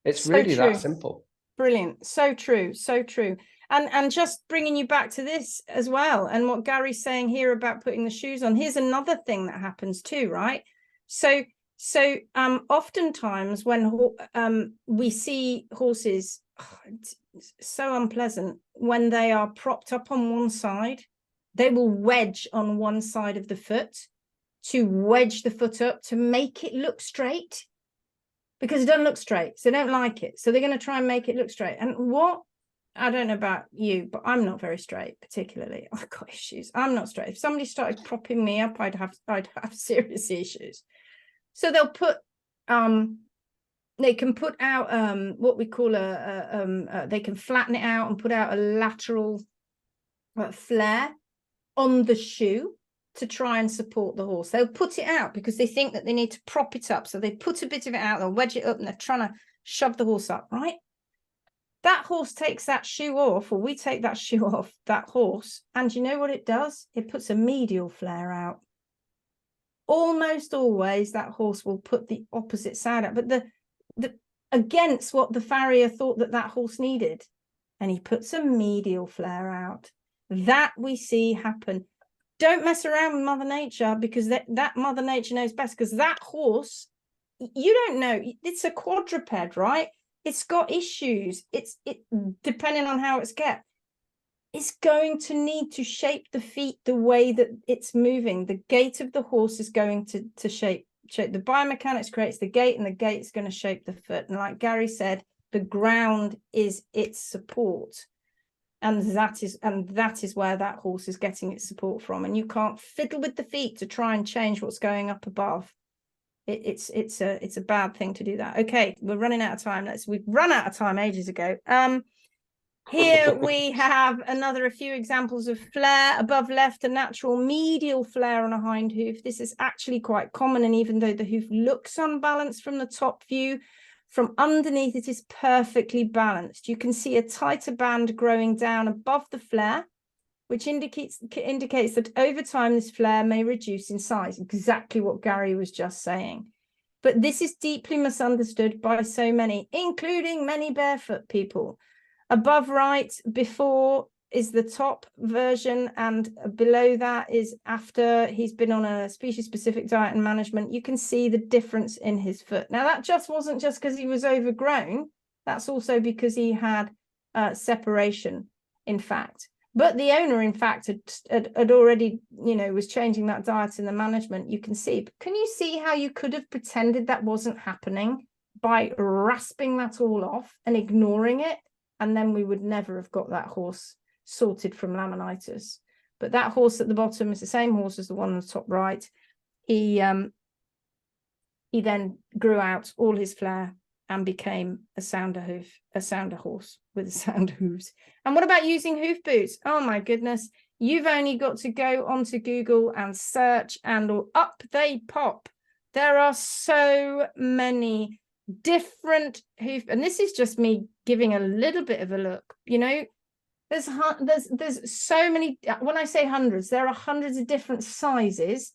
It's so really that simple. Brilliant. So true. So true. And just bringing you back to this as well, and what Garry's saying here about putting the shoes on, here's another thing that happens too, right? So oftentimes when we see horses, it's so unpleasant when they are propped up on one side. They will wedge on one side of the foot to wedge the foot up to make it look straight, because it doesn't look straight, so they don't like it, so they're going to try and make it look straight. And what, I don't know about you, but I'm not very straight, particularly. I've got issues. I'm not straight. If somebody started propping me up, I'd have serious issues. So they'll put they can put out what we call they can flatten it out and put out a lateral flare on the shoe to try and support the horse. They'll put it out because they think that they need to prop it up. So they put a bit of it out, they'll wedge it up, and they're trying to shove the horse up, right? That horse takes that shoe off, or we take that shoe off that horse, and you know what it does? It puts a medial flare out. Almost always that horse will put the opposite side out, but the against what the farrier thought that horse needed, and he puts a medial flare out. That we see happen. Don't mess around with Mother Nature, because that Mother Nature knows best, because that horse, you don't know, it's a quadruped, right? It's got issues. It depending on how it's kept, it's going to need to shape the feet the way that it's moving. The gait of the horse is going to shape. The biomechanics creates the gait, and the gait is going to shape the foot. And like Garry said, the ground is its support. And that is where that horse is getting its support from. And you can't fiddle with the feet to try and change what's going up above. It's a bad thing to do that. Okay, we're running out of time. We've run out of time ages ago. Here we have a few examples of flare. Above left, a natural medial flare on a hind hoof. This is actually quite common, and even though the hoof looks unbalanced from the top view, from underneath it is perfectly balanced. You can see a tighter band growing down above the flare, which indicates that over time this flare may reduce in size, exactly what Garry was just saying. But this is deeply misunderstood by so many, including many barefoot people. Above right, before is the top version, and below that is after he's been on a species-specific diet and management. You can see the difference in his foot. Now, that just wasn't just because he was overgrown. That's also because he had separation, in fact. But the owner, in fact, had already, was changing that diet and the management, you can see. But can you see how you could have pretended that wasn't happening by rasping that all off and ignoring it? And then we would never have got that horse sorted from laminitis. But that horse at the bottom is the same horse as the one on the top right. He then grew out all his flair and became a sounder horse with sounder hooves. And what about using hoof boots? Oh my goodness, you've only got to go onto Google and search, and up they pop. There are so many different hoof, and this is just me giving a little bit of a look. There's so many. When I say hundreds, there are hundreds of different sizes.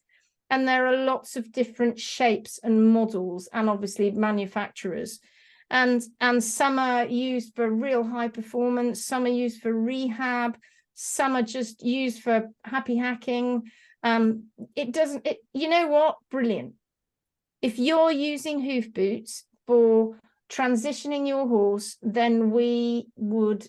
And there are lots of different shapes and models, and obviously manufacturers. And some are used for real high performance, some are used for rehab, some are just used for happy hacking. You know what? Brilliant. If you're using hoof boots for transitioning your horse, then we would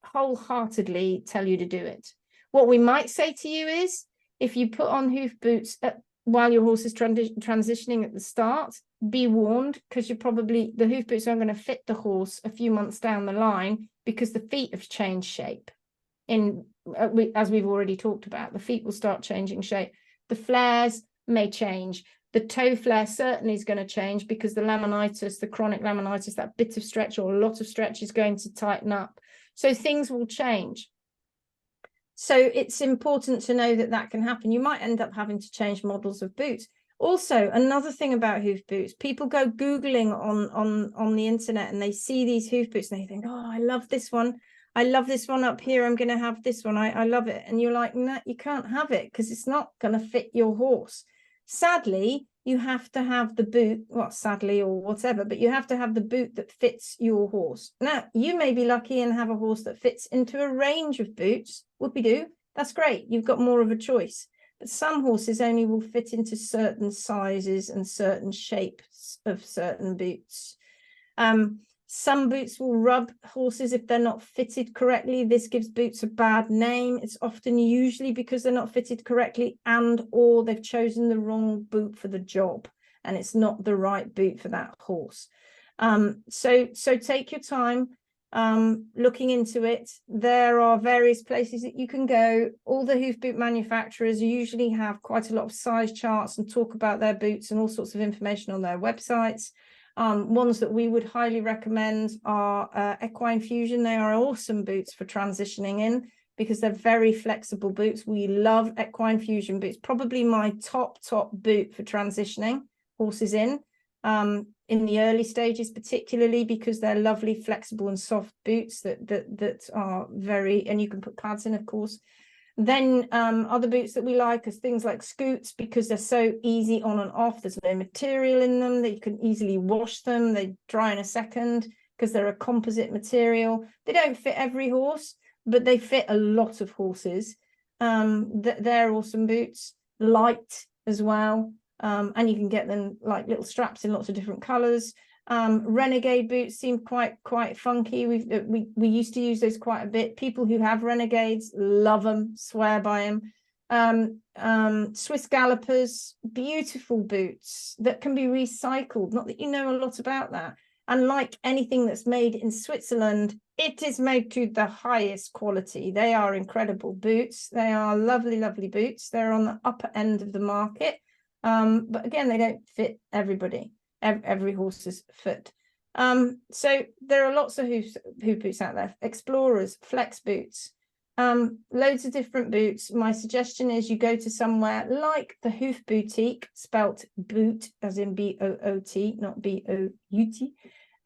wholeheartedly tell you to do it. What we might say to you is, if you put on hoof boots while your horse is transitioning at the start, be warned, because the hoof boots aren't going to fit the horse a few months down the line, because the feet have changed shape. As we've already talked about, the feet will start changing shape. The flares may change. The toe flare certainly is going to change, because the laminitis, the chronic laminitis, that bit of stretch or a lot of stretch is going to tighten up. So things will change. So it's important to know that can happen. You might end up having to change models of boots. Also, another thing about hoof boots, people go Googling on the internet and they see these hoof boots and they think, oh, I love this one. I love this one up here. I'm going to have this one. I love it. And you're like, no, you can't have it because it's not going to fit your horse. Sadly, you have to have the boot, well, sadly or whatever, but you have to have the boot that fits your horse. Now, you may be lucky and have a horse that fits into a range of boots. Whoopie-doo, that's great. You've got more of a choice. But some horses only will fit into certain sizes and certain shapes of certain boots. Some boots will rub horses if they're not fitted correctly. This gives boots a bad name. It's often usually because they're not fitted correctly or they've chosen the wrong boot for the job and it's not the right boot for that horse. So take your time looking into it. There are various places that you can go. All the hoof boot manufacturers usually have quite a lot of size charts and talk about their boots and all sorts of information on their websites. Ones that we would highly recommend are Equine Fusion. They are awesome boots for transitioning in because they're very flexible boots. We love Equine Fusion boots. Probably my top boot for transitioning horses in the early stages, particularly because they're lovely, flexible and soft boots that are very, and you can put pads in, of course. Then other boots that we like are things like scoots, because they're so easy on and off. There's no material in them, that you can easily wash them. They dry in a second because they're a composite material. They don't fit every horse, but they fit a lot of horses. They're awesome boots, light as well. And you can get them like little straps in lots of different colors. Renegade boots seem quite funky. We used to use those quite a bit. People who have Renegades love them, swear by them. Swiss Gallopers, beautiful boots that can be recycled. Not that you know a lot about that. And like anything that's made in Switzerland, it is made to the highest quality. They are incredible boots. They are lovely, lovely boots. They're on the upper end of the market. But again, they don't fit everybody. Every horse's foot. So there are lots of hoof boots out there. Explorers, flex boots, loads of different boots. My suggestion is you go to somewhere like the Hoof Boutique, spelt boot as in B-O-O-T, not B-O-U-T.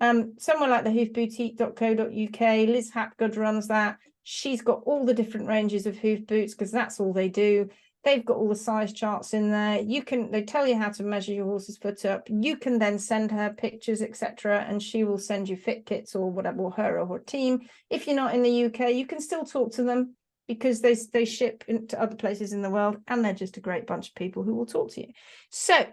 Somewhere like the hoofboutique.co.uk. Liz Hapgood runs that. She's got all the different ranges of hoof boots because that's all they do. They've got all the size charts in there. They tell you how to measure your horse's foot up. You can then send her pictures, etc., and she will send you fit kits or whatever, or her team. If you're not in the UK, you can still talk to them because they ship into other places in the world, and they're just a great bunch of people who will talk to you. So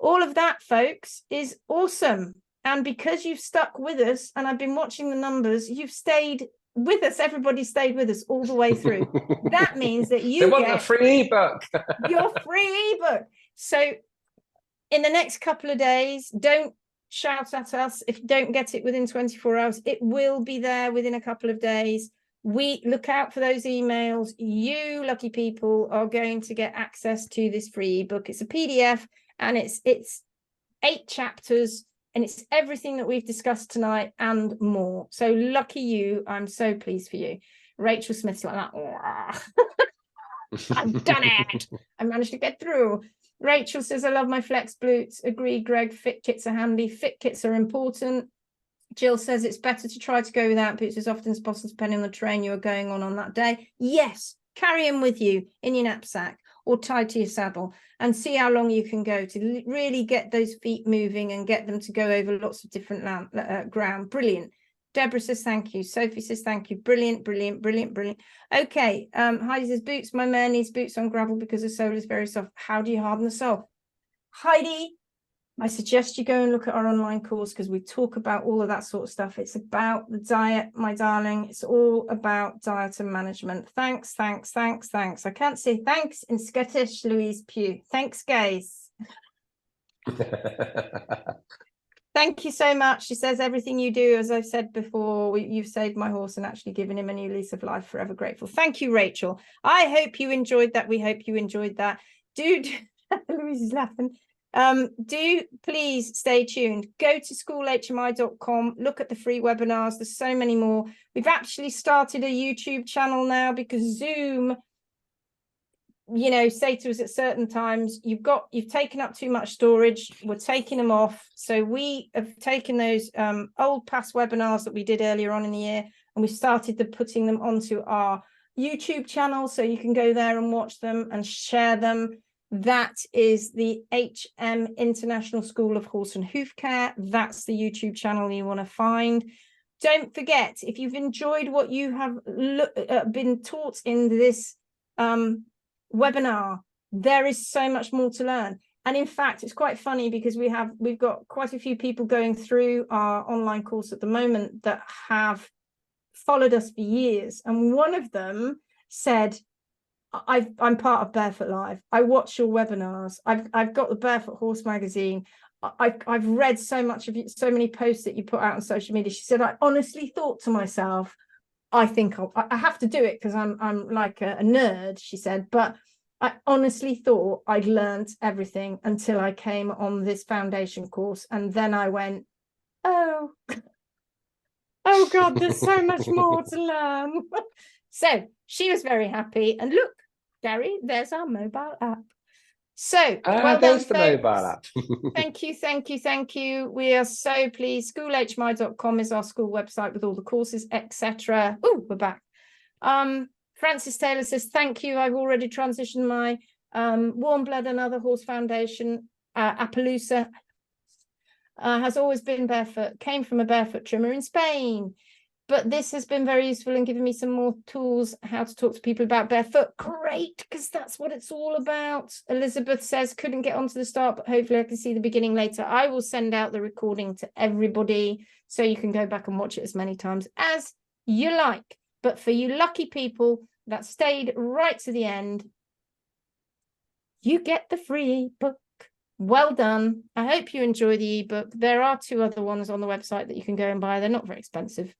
all of that, folks, is awesome. And because you've stuck with us, and I've been watching the numbers, you've stayed with us. Everybody stayed with us all the way through. That means that you want a free ebook. Your free ebook. So in the next couple of days, don't shout at us if you don't get it within 24 hours. It will be there within a couple of days. We look out for those emails. You lucky people are going to get access to this free ebook. It's a PDF, and it's 8 chapters. And it's everything that we've discussed tonight and more. So lucky you. I'm so pleased for you. Rachel Smith's like that. I've done it. I managed to get through. Rachel says, I love my flex boots. Agree, Greg. Fit kits are handy. Fit kits are important. Jill says it's better to try to go without boots as often as possible, depending on the terrain you are going on that day. Yes, carry them with you in your knapsack or tied to your saddle, and see how long you can go to really get those feet moving and get them to go over lots of different ground. Brilliant. Deborah says thank you. Sophie says thank you. Brilliant, brilliant, brilliant, brilliant. Okay, Heidi says boots. My mare needs boots on gravel because the sole is very soft. How do you harden the sole? Heidi, I suggest you go and look at our online course because we talk about all of that sort of stuff. It's about the diet, my darling. It's all about diet and management. Thanks, thanks, thanks, thanks. I can't say thanks in Scottish, Louise Pugh. Thanks, guys. Thank you so much. She says everything you do, as I've said before, you've saved my horse and actually given him a new lease of life. Forever grateful. Thank you, Rachel. I hope you enjoyed that. We hope you enjoyed that. Louise is laughing. Do please stay tuned. Go to schoolhmi.com, look at the free webinars. There's so many more. We've actually started a YouTube channel now because Zoom, say to us at certain times, you've taken up too much storage. We're taking them off. So we have taken those old past webinars that we did earlier on in the year, and we started putting them onto our YouTube channel, so you can go there and watch them and share them. That is the HM International School of Horse and Hoof Care. That's the YouTube channel you want to find. Don't forget, if you've enjoyed what you have been taught in this webinar, there is so much more to learn. And in fact, it's quite funny because we've got quite a few people going through our online course at the moment that have followed us for years. And one of them said, I'm part of Barefoot Live. I watch your webinars. I've got the Barefoot Horse magazine. I've read so many posts that you put out on social media. She said, I honestly thought to myself, I think I have to do it because I'm like a nerd, she said, but I honestly thought I'd learned everything until I came on this foundation course. And then I went, oh God, there's so much more to learn. So she was very happy. And look, Garry, there's our mobile app. So well there's done, the folks. mobile app. Thank you. We are so pleased. Schoolhmi.com is our school website with all the courses, etc. Oh, we're back. Francis Taylor says, thank you. I've already transitioned my Warm Blood and Other Horse Foundation. Appaloosa has always been barefoot, came from a barefoot trimmer in Spain. But this has been very useful and given me some more tools how to talk to people about barefoot. Great, because that's what it's all about. Elizabeth says, couldn't get onto the start, but hopefully I can see the beginning later. I will send out the recording to everybody so you can go back and watch it as many times as you like. But for you lucky people that stayed right to the end, you get the free ebook. Well done. I hope you enjoy the ebook. There are 2 other ones on the website that you can go and buy. They're not very expensive.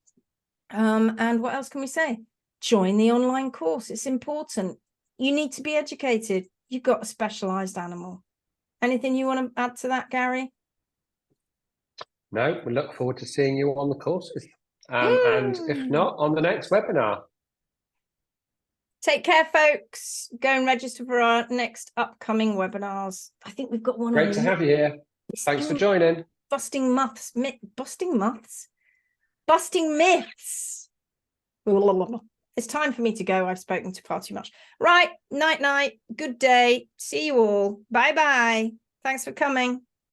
And what else can we say? Join the online course. It's important. You need to be educated. You've got a specialized animal. Anything you want to add to that, Garry? No, we look forward to seeing you on the courses. And if not, on the next webinar. Take care, folks. Go and register for our next upcoming webinars. I think we've got one. Great to have you here. Thanks for joining. Busting myths. it's time for me to go. I've spoken to far too much. Right, night, good day. See you all. Bye. Thanks for coming.